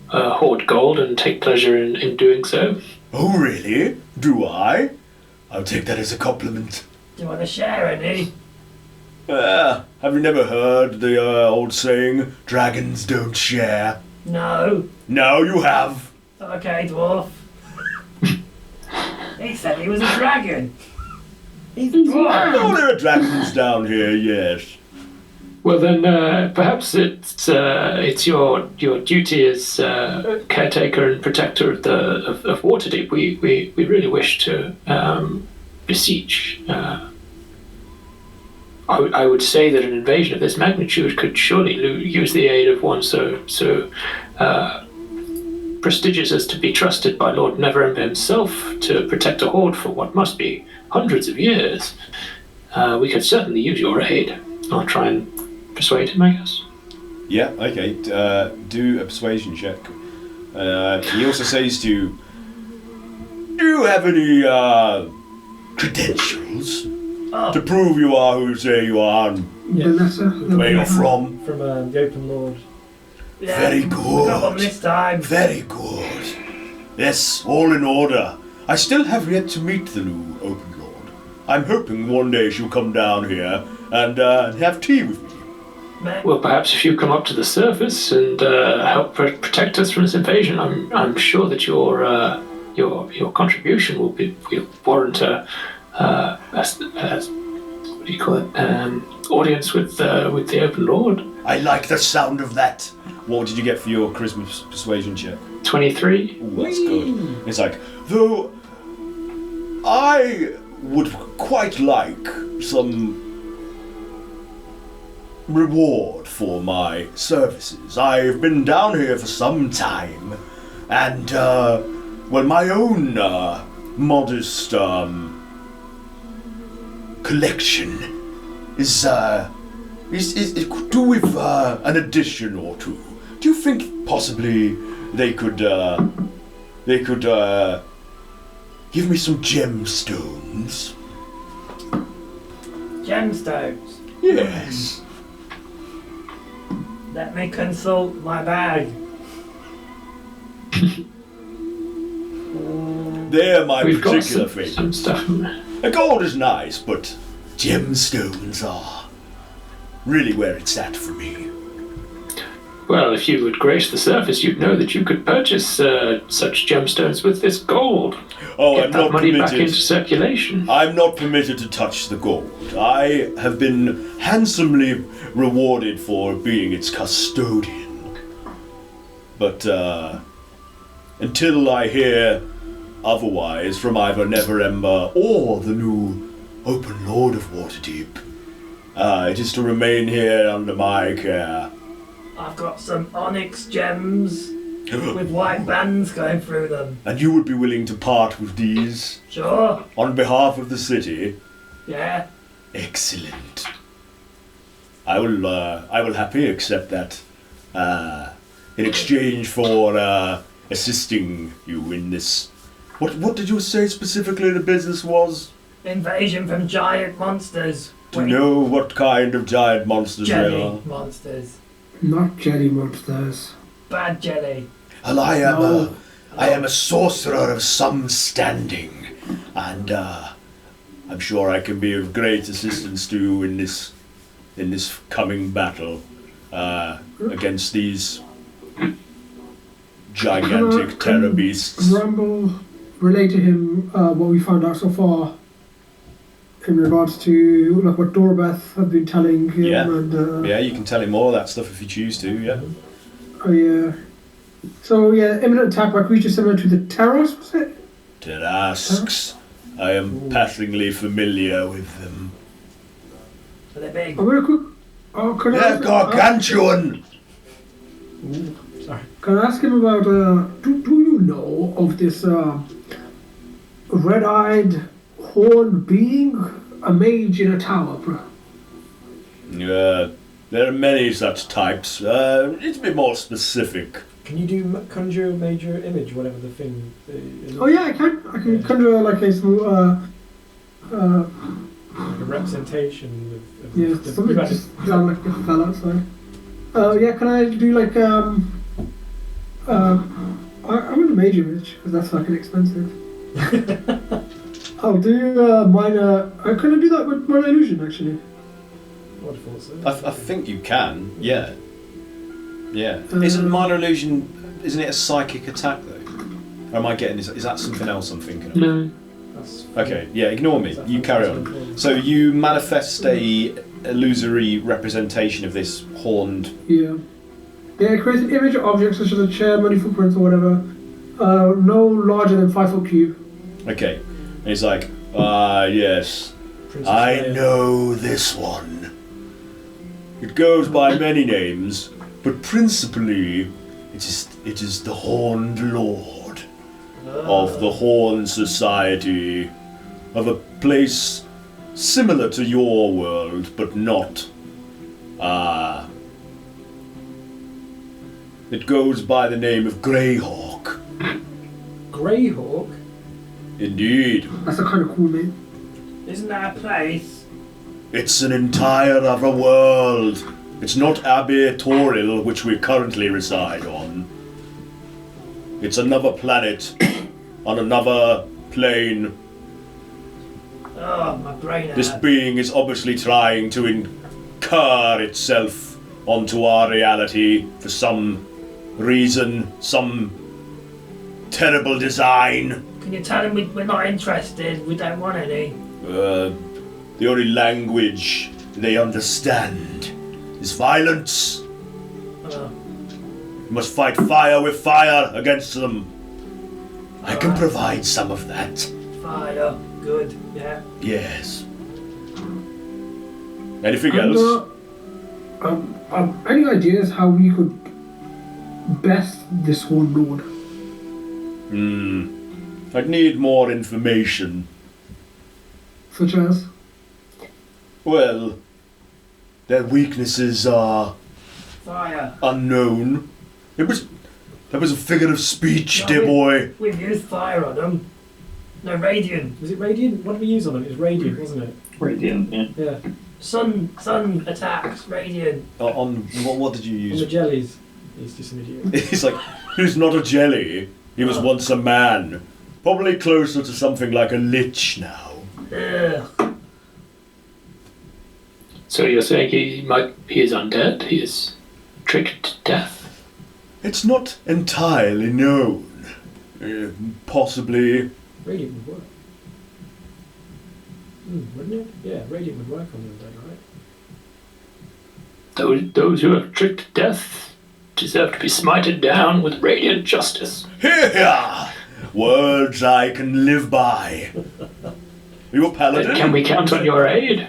hoard gold and take pleasure in doing so. Oh, really? Do I? I'll take that as a compliment. Do you want to share any? Have you never heard the old saying, dragons don't share? No. Now you have. Okay, dwarf. He said he was a dragon. He's a dwarf. Oh, there are dragons down here, yes. Well then, perhaps it's your duty as caretaker and protector of Waterdeep. We really wish to beseech. I would say that an invasion of this magnitude could surely use the aid of one so prestigious as to be trusted by Lord Neverember himself to protect a hoard for what must be hundreds of years. We could certainly use your aid. I'll try and persuade him, I guess. Yeah, okay. Do a persuasion check. He also says to you, do you have any credentials to prove you are who you say you are and Vanessa. where you're from? From the Open Lord. Yeah, Very We got one good. this time. Very good. Yes, all in order. I still have yet to meet the new Open Lord. I'm hoping one day she'll come down here and have tea with me. Well, perhaps if you come up to the surface and help protect us from this invasion, I'm sure that your contribution will warrant a what do you call it? Audience with the Open Lord. I like the sound of that. What did you get for your charisma persuasion check? 23. Ooh, that's good. It's like, though I would quite like some reward for my services. I've been down here for some time, and well, my own modest collection is could do with an addition or two. Do you think possibly they could give me some gemstones? Gemstones. Yes. Let me consult my bag. They're my We've got particular some favourite. stuff. The gold is nice, but gemstones are really where it's at for me. Well, if you would grace the surface, you'd know that you could purchase such gemstones with this gold. Oh, Get I'm that not money permitted. back into circulation. I'm not permitted to touch the gold. I have been handsomely rewarded for being its custodian. But until I hear otherwise from either Neverember or the new Open Lord of Waterdeep, it is to remain here under my care. I've got some onyx gems with white bands going through them. And you would be willing to part with these Sure. on behalf of the city? Yeah. Excellent. I will happily accept that in exchange for assisting you in this. What did you say specifically the business was? Invasion from giant monsters. To know what kind of giant monsters they Jelly are. monsters. Not jelly monsters. Bad jelly. Well, I No. am a sorcerer of some standing, and I'm sure I can be of great assistance to you in this coming battle against these gigantic terror beasts. Rumble relate to him what we found out so far in regards to like what Dorbeth had been telling him Yeah. and Yeah, you can tell him all of that stuff if you choose to. Yeah. oh yeah. So yeah, imminent attack by creatures similar to the Terrasques, was it? Terrasques. I am passingly familiar with them. Are they big? I'm gonna quick. Oh, can I They're ask, gargantuan. Sorry. can I ask him about do you know of this red-eyed horned being, a mage in a tower, bro? There are many such types. It's a bit more specific. Can you do conjure a major image, whatever the thing is? Oh yeah, I can conjure like a small Like a representation of yeah, the something just sound like a fell outside. Yeah, can I do like I want a major image because that's fucking expensive. I'll do minor. Can I do that with minor illusion actually? I would have thought so. I think you can. Yeah. Yeah. Um, Isn't minor illusion? Isn't it a psychic attack though? Or am I getting? Is that something else I'm thinking of? No. That's Okay. Yeah. Ignore me. You carry on. So you manifest a illusory representation of this horned. Yeah. Yeah, create an image or object such as a chair, money footprints, or whatever. No larger than 5 foot cube. Okay. And he's like, yes. Princess I Leia. know this one. It goes by many names, but principally it is the Horned Lord of the Horn Society, of a place similar to your world, but not. It goes by the name of Greyhawk. Greyhawk? Indeed. That's a kind of cool name. Isn't that a place? It's an entire other world. It's not Abbey Toril, which we currently reside on. It's another planet, on another plane. Oh, my brain This hurts. being is obviously trying to incur itself onto our reality for some reason, some terrible design. Can you tell him we're not interested? We don't want any. The The only language they understand is violence. You must fight fire with fire against them. I can provide some of that. Fire. Good. Yeah. Yes. Anything else? Any ideas how we could best this Horde Lord? I'd need more information. Such as? Well, their weaknesses are Fire. unknown. That was a figure of speech, dear boy. We've used fire on them. No, radiant. Was it radiant? What did we use on them? It was radiant, wasn't it? Radiant, yeah. Yeah. Sun attacks, radiant. On what did you On use? the jellies. He's just an idiot. He's like, he's not a jelly. He was once a man. Probably closer to something like a lich now. Ugh. So you're saying he is undead? He is tricked to death? It's not entirely known. Possibly. Radiant would work. Wouldn't it? Yeah, radiant would work on the undead, right? Those who are tricked to death deserve to be smited down with radiant justice. Here! Words I can live by. You a paladin? Can we count on your aid?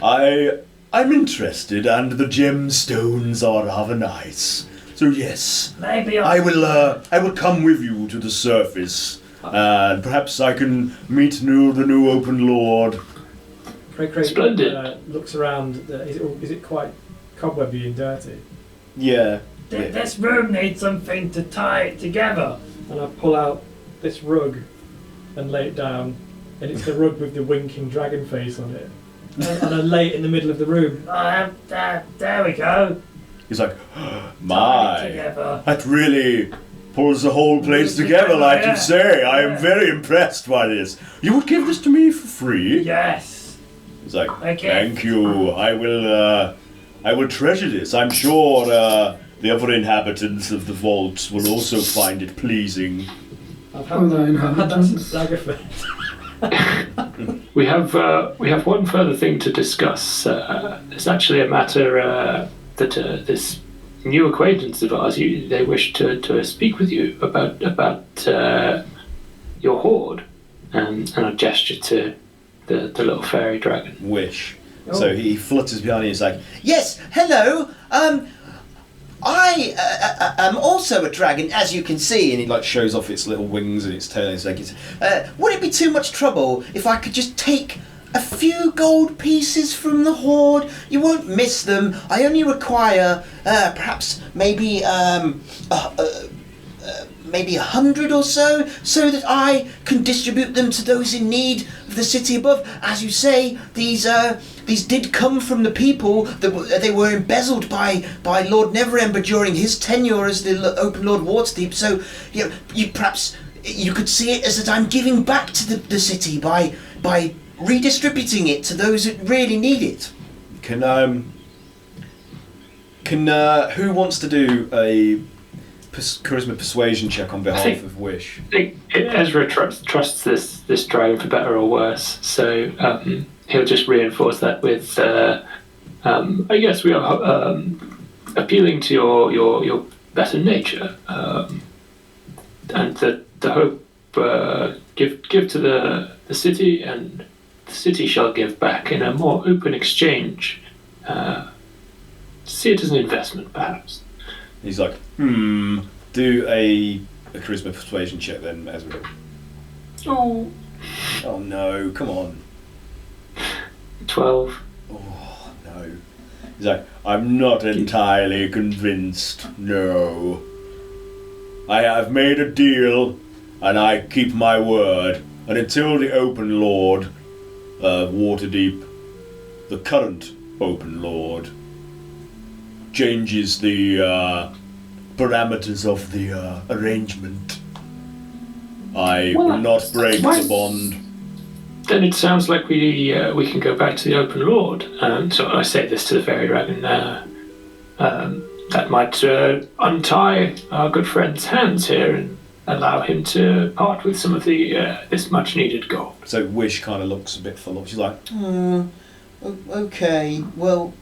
I'm interested, and the gemstones are rather nice. So yes, Maybe I will come with you to the surface, and perhaps I can meet the new open lord. Craig Splendid. looks around. Is it quite cobwebby and dirty? Yeah. This room needs something to tie it together. And I pull out this rug and lay it down, and it's the rug with the winking dragon face on it. And I lay it in the middle of the room. There we go. He's like, Tie it my, together. that really pulls the whole place together, like you say. I am very impressed by this. You would give this to me for free? Yes. He's like, Okay. thank you. I will treasure this. I'm sure the other inhabitants of the vault will also find it pleasing. I've had that since Daggerford. We have one further thing to discuss. It's actually a matter that this new acquaintance of ours, they wish to speak with you about your horde, and I gesture to the little fairy dragon. Wish. Oh. So he flutters behind you. He's like, yes, hello. I am also a dragon, as you can see, and he like shows off its little wings and its tail. And he's like, would it be too much trouble if I could just take a few gold pieces from the horde? You won't miss them. I only require perhaps maybe 100 or so that I can distribute them to those in need of the city above. As you say, these did come from the people that they were embezzled by Lord Neverember during his tenure as the Open Lord WATERDEEP. So perhaps you could see it as that I'm giving back to the city by redistributing it to those that really need it. Can who wants to do a charisma persuasion check on behalf of Wish? I think Ezra trusts this dragon for better or worse, so he'll just reinforce that with, I guess we are appealing to your better nature, and the hope give to the city, and the city shall give back in a more open exchange. See it as an investment, perhaps. He's like, do a charisma persuasion check then, Ezra. Oh. Oh no, come on. 12. Oh no. He's like, I'm not entirely convinced, no. I have made a deal, and I keep my word, and until the Open Lord of Waterdeep, the current Open Lord, changes the parameters of the arrangement, I will not break the bond. Then it sounds like we can go back to the Open Lord. So I say this to the fairy dragon. That might untie our good friend's hands here, and allow him to part with some of the this much needed gold. So Wish kind of looks a bit full of. She's like, okay, well,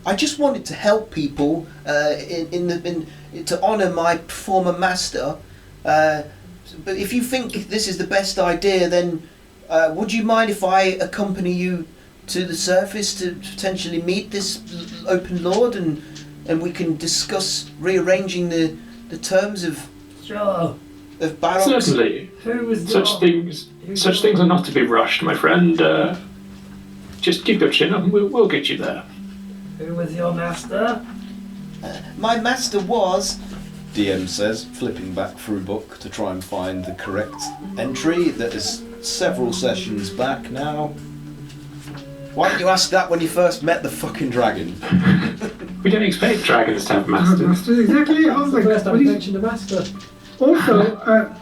I just wanted to help people to honour my former master. But if you think this is the best idea, then would you mind if I accompany you to the surface to potentially meet this open lord and we can discuss rearranging the terms of Sure. barracks? Certainly. Who was Such things are not to be rushed, my friend. Just keep your chin up and we'll get you there. Who was your master? My master was, DM says, flipping back through a book to try and find the correct entry that is several sessions back now. Why didn't you ask that when you first met the fucking dragon? We don't expect dragons to have Master, masters. exactly. I was like, First time what you is- mentioned a master. Also,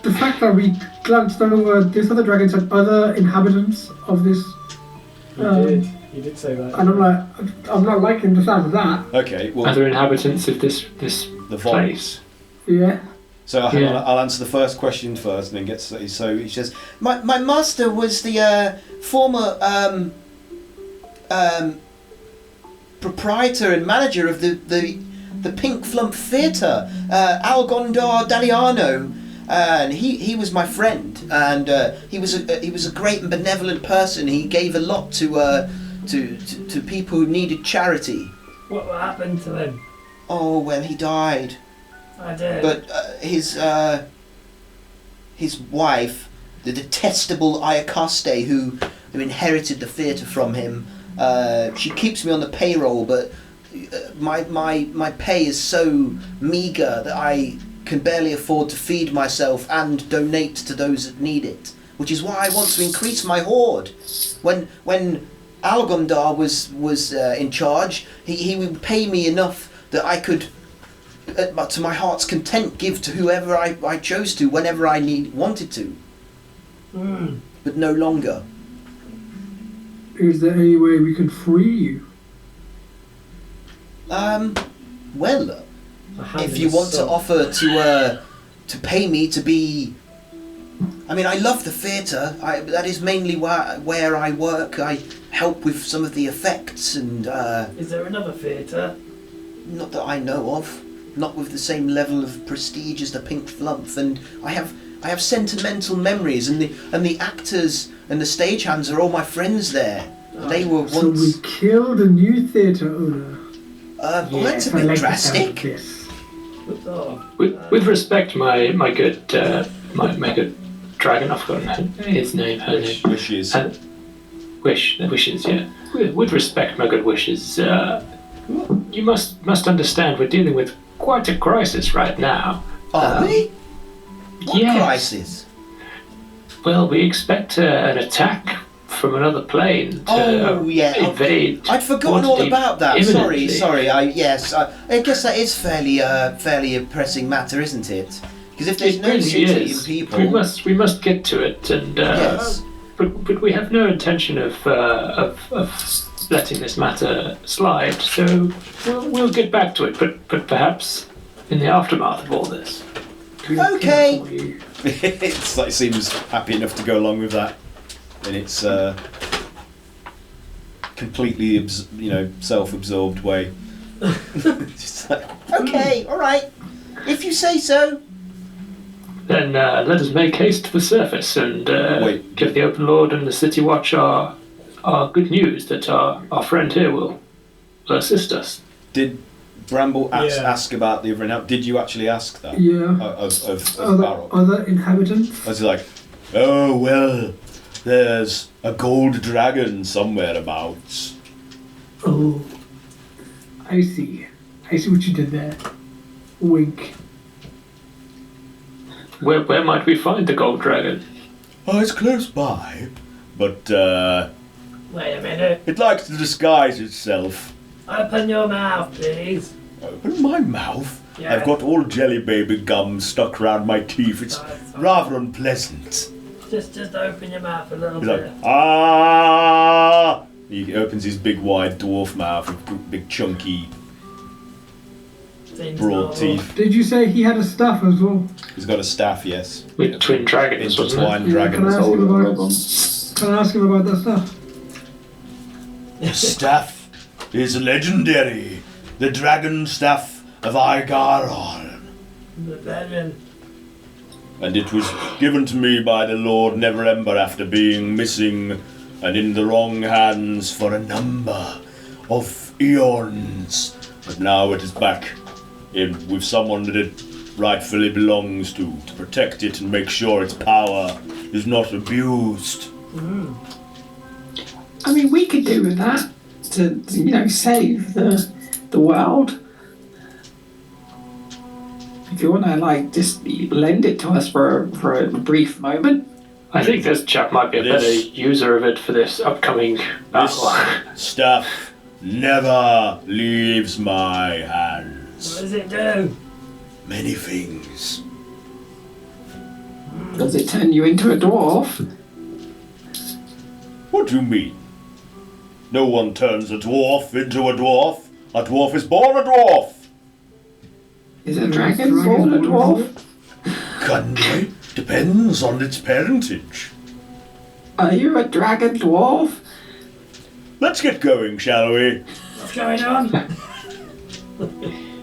the fact that we glanced over this other dragons and other inhabitants of this, You did say that. and I'm like, I'm not liking the sound of that. Okay, well, Other inhabitants of this the vault. place. Yeah. So hang on, Yeah. I'll answer the first question first and then get to... So he says, my master was the former proprietor and manager of the Pink Flump Theatre, Algondar Daliano, and he was my friend, and he was a great and benevolent person. He gave a lot to people who needed charity. What happened to him? Oh well, he died. I did. But his wife, the detestable Ayacaste, who inherited the theatre from him, she keeps me on the payroll, but my pay is so meagre that I can barely afford to feed myself and donate to those that need it. Which is why I want to increase my hoard. When Algondar was in charge, he would pay me enough that I could, to my heart's content, give to whoever I chose to, whenever I wanted to. But no longer. Is there any way we could free you? Well, if you want to offer to pay me to be... I mean, I love the theatre. That is mainly where I work. I help with some of the effects and... Is there another theatre? Not that I know of. Not with the same level of prestige as the Pink Flump. And I have sentimental memories, and the actors and the stagehands are all my friends there. They were So we once... killed a new theatre owner. well, that's a I bit like the sound of drastic. this. With respect, my good dragon, I've forgotten his name, her name. Wishes. Wishes, yeah. With respect, my good wishes, you must understand we're dealing with quite a crisis right now. Are we? What yes. crisis? Well, we expect an attack from another plane to invade. I'd forgotten all WATERDEEP about that. imminently. Sorry. I guess that is fairly a pressing matter, isn't it? Because if there's It no really city is. and people, We must get to it, and yes. but we have no intention of letting this matter slide. So we'll get back to it, but perhaps in the aftermath of all this. Okay. For you. It seems happy enough to go along with that, in its completely self-absorbed way. Just like, okay, all right, if you say so. Then let us make haste to the surface and Wait. give the Open Lord and the City Watch our good news that our friend here will assist us. Did Bramble Yeah. ask about the other? Did you actually ask that? Yeah. Of Barrock? Other inhabitants? I was like, oh well, there's a gold dragon somewhere about. Oh, I see. I see what you did there. Wink. Where might we find the gold dragon? Oh, it's close by, but Wait a minute. it likes to disguise itself. Open your mouth, please. Open my mouth. Yeah. I've got all jelly baby gum stuck round my teeth. It's Fine. rather unpleasant. Just open your mouth a little He's like, bit. ah! He opens his big wide dwarf mouth with big chunky broad teeth. Did you say he had a staff as well? He's got a staff, yes. With twin dragons, wasn't it? Intertwined Yeah, dragons. can I ask him Red about, one. can I ask him about that staff? The staff is legendary. The dragon staff of Igaron. The legend. And it was given to me by the Lord Neverember after being missing and in the wrong hands for a number of eons. But now it is back with someone that it rightfully belongs to protect it and make sure its power is not abused. I mean, we could do with that to save the world. If you want to, like, just lend it to us for a brief moment. I think this chap might be a better user of it for this upcoming battle. This stuff never leaves my hands. What does it do? Many things. Does it turn you into a dwarf? What do you mean? No one turns a dwarf into a dwarf. A dwarf is born a dwarf. Is a dragon born a dwarf? Country depends on its parentage. Are you a dragon dwarf? Let's get going, shall we? What's going on?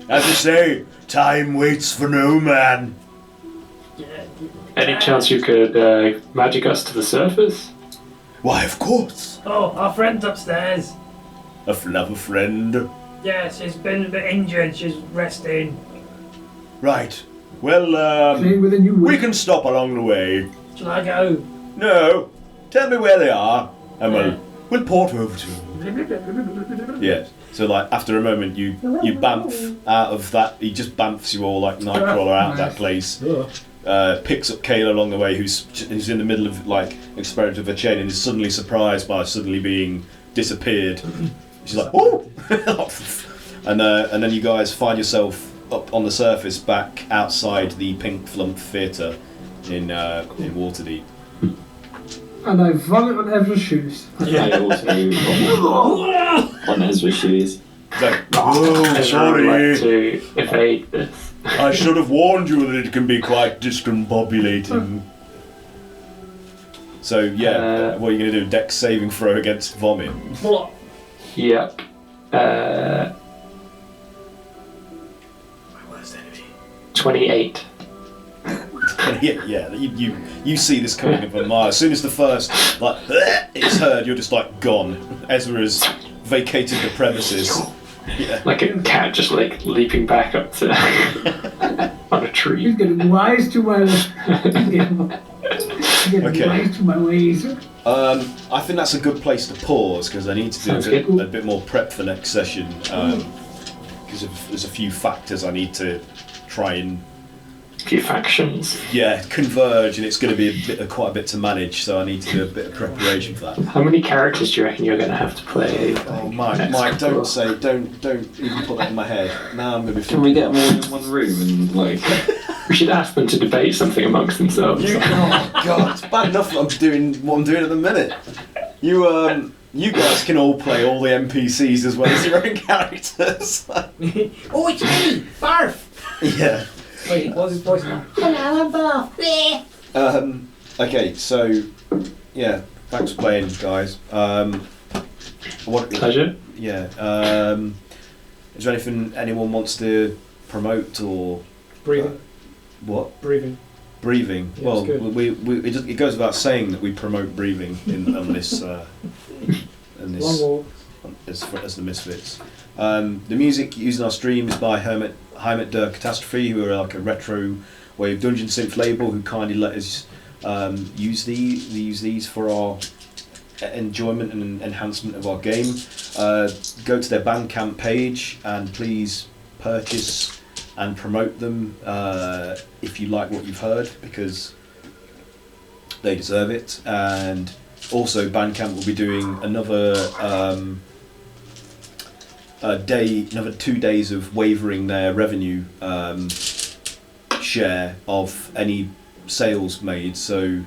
As you say, time waits for no man. Any chance you could magic us to the surface? Why, of course. Oh, our friend's upstairs. Another friend. Yeah, she's been a bit injured. She's resting. Right. Well, Playing with a new we wig. can stop along the way. Shall I go? No. Tell me where they are, and we'll port over to them. Yes. So, like, after a moment, you bamf out of that. He just bamfs you all like Nightcrawler out of that place. Picks up Kayla along the way, who's in the middle of like experiment with a chain, and is suddenly surprised by suddenly being disappeared. She's like, "Oh!" and then you guys find yourself up on the surface, back outside the Pink Flump Theatre in Waterdeep. And I vomit on Ezra's shoes. I also vomit on Ezra's shoes. It's like, "Oh, I'd sorry. like to evade this. I should have warned you that it can be quite discombobulating." So yeah, what are you going to do? Dex saving throw against vomit. What? Yep. My worst enemy. 28. yeah. You see this coming from a mile. As soon as the first it's heard, you're just like gone. Ezra has vacated the premises. Yeah. Like a cat just like leaping back up to on a He's tree. getting wise to my Okay. wise to my ways. I think that's a good place to pause because I need to do Sounds good. a bit more prep for next session. Because there's a few factors I need to try and Few factions. converge, and it's going to be quite a bit to manage. So I need to do a bit of preparation for that. How many characters do you reckon you're going to have to play? Oh, Mike, next Mike, couple don't of- say, don't even put that in my head. Now I'm going to be. Can we get them all in one room and like? We should ask them to debate something amongst themselves. Oh God, it's bad enough that I'm doing what I'm doing at the minute. You guys can all play all the NPCs as well as your own characters. Oh, it's me! Barf! Yeah. Wait, what's his voice now? Hello, I'm Barf. Okay, so yeah, thanks for playing, guys. What? Pleasure. Yeah. Is there anything anyone wants to promote or Breathing. what? Breathing. Breathing. Yeah, Well, it's good. it goes without saying that we promote breathing on this Long walk. as the Misfits. The music used in our stream is by Heimat der Catastrophe, who are like a retro wave dungeon synth label, who kindly let us use these for our enjoyment and enhancement of our game. Go to their Bandcamp page and please purchase and promote them if you like what you've heard, because they deserve it. And also Bandcamp will be doing another another 2 days of wavering their revenue share of any sales made. So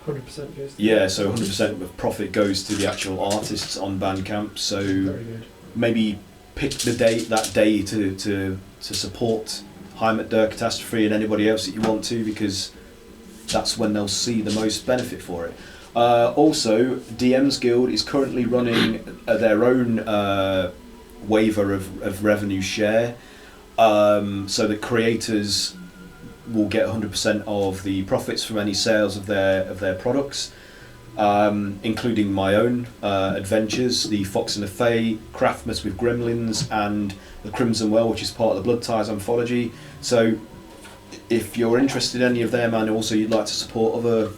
100% goes. yeah, so 100% of profit goes to the actual artists on Bandcamp. So Very good. maybe pick that day to support Heimat der Catastrophe and anybody else that you want to, because that's when they'll see the most benefit for it. Also, DM's Guild is currently running their own waiver of revenue share, so that creators will get 100% of the profits from any sales of their products, including my own adventures, the Fox and the Fae, Craftmas with Gremlins, and the Crimson Well, which is part of the Blood Ties anthology. So if you're interested in any of them, and also you'd like to support other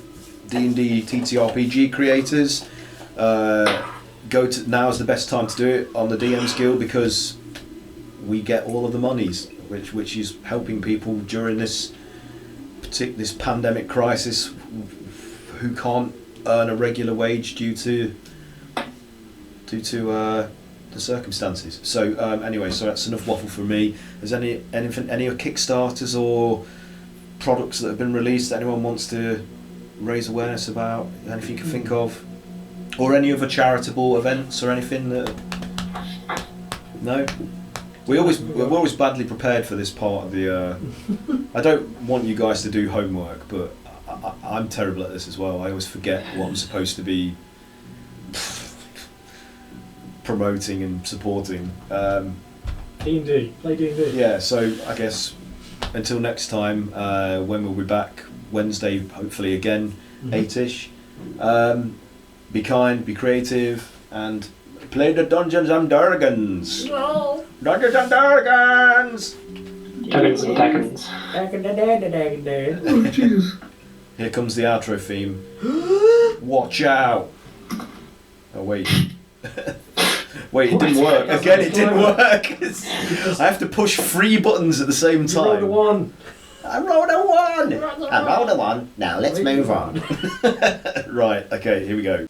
D&D TTRPG creators, now's the best time to do it on the DM's Guild, because we get all of the monies, which is helping people during this pandemic crisis who can't earn a regular wage due to the circumstances. So anyway, so that's enough waffle for me. Is any Kickstarters or products that have been released that anyone wants to raise awareness about? Anything you can think of, or any other charitable events or anything that? No. We're always badly prepared for this part of the. I don't want you guys to do homework, but I'm terrible at this as well. I always forget what I'm supposed to be promoting and supporting. D&D, play D&D. Yeah, so I guess until next time, when we'll be back Wednesday, hopefully again, 8ish. Be kind, be creative, and play the Dungeons and Dragons. No. Dungeons and Dragons. Dragons and Dragons. Oh, Jesus. Here comes the outro theme. Watch out. Oh wait. Wait, it didn't work. Again, it didn't work. I have to push 3 buttons at the same You rolled a time. 1. I rolled a 1. I rolled a 1. Now let's move on. Right, okay, here we go.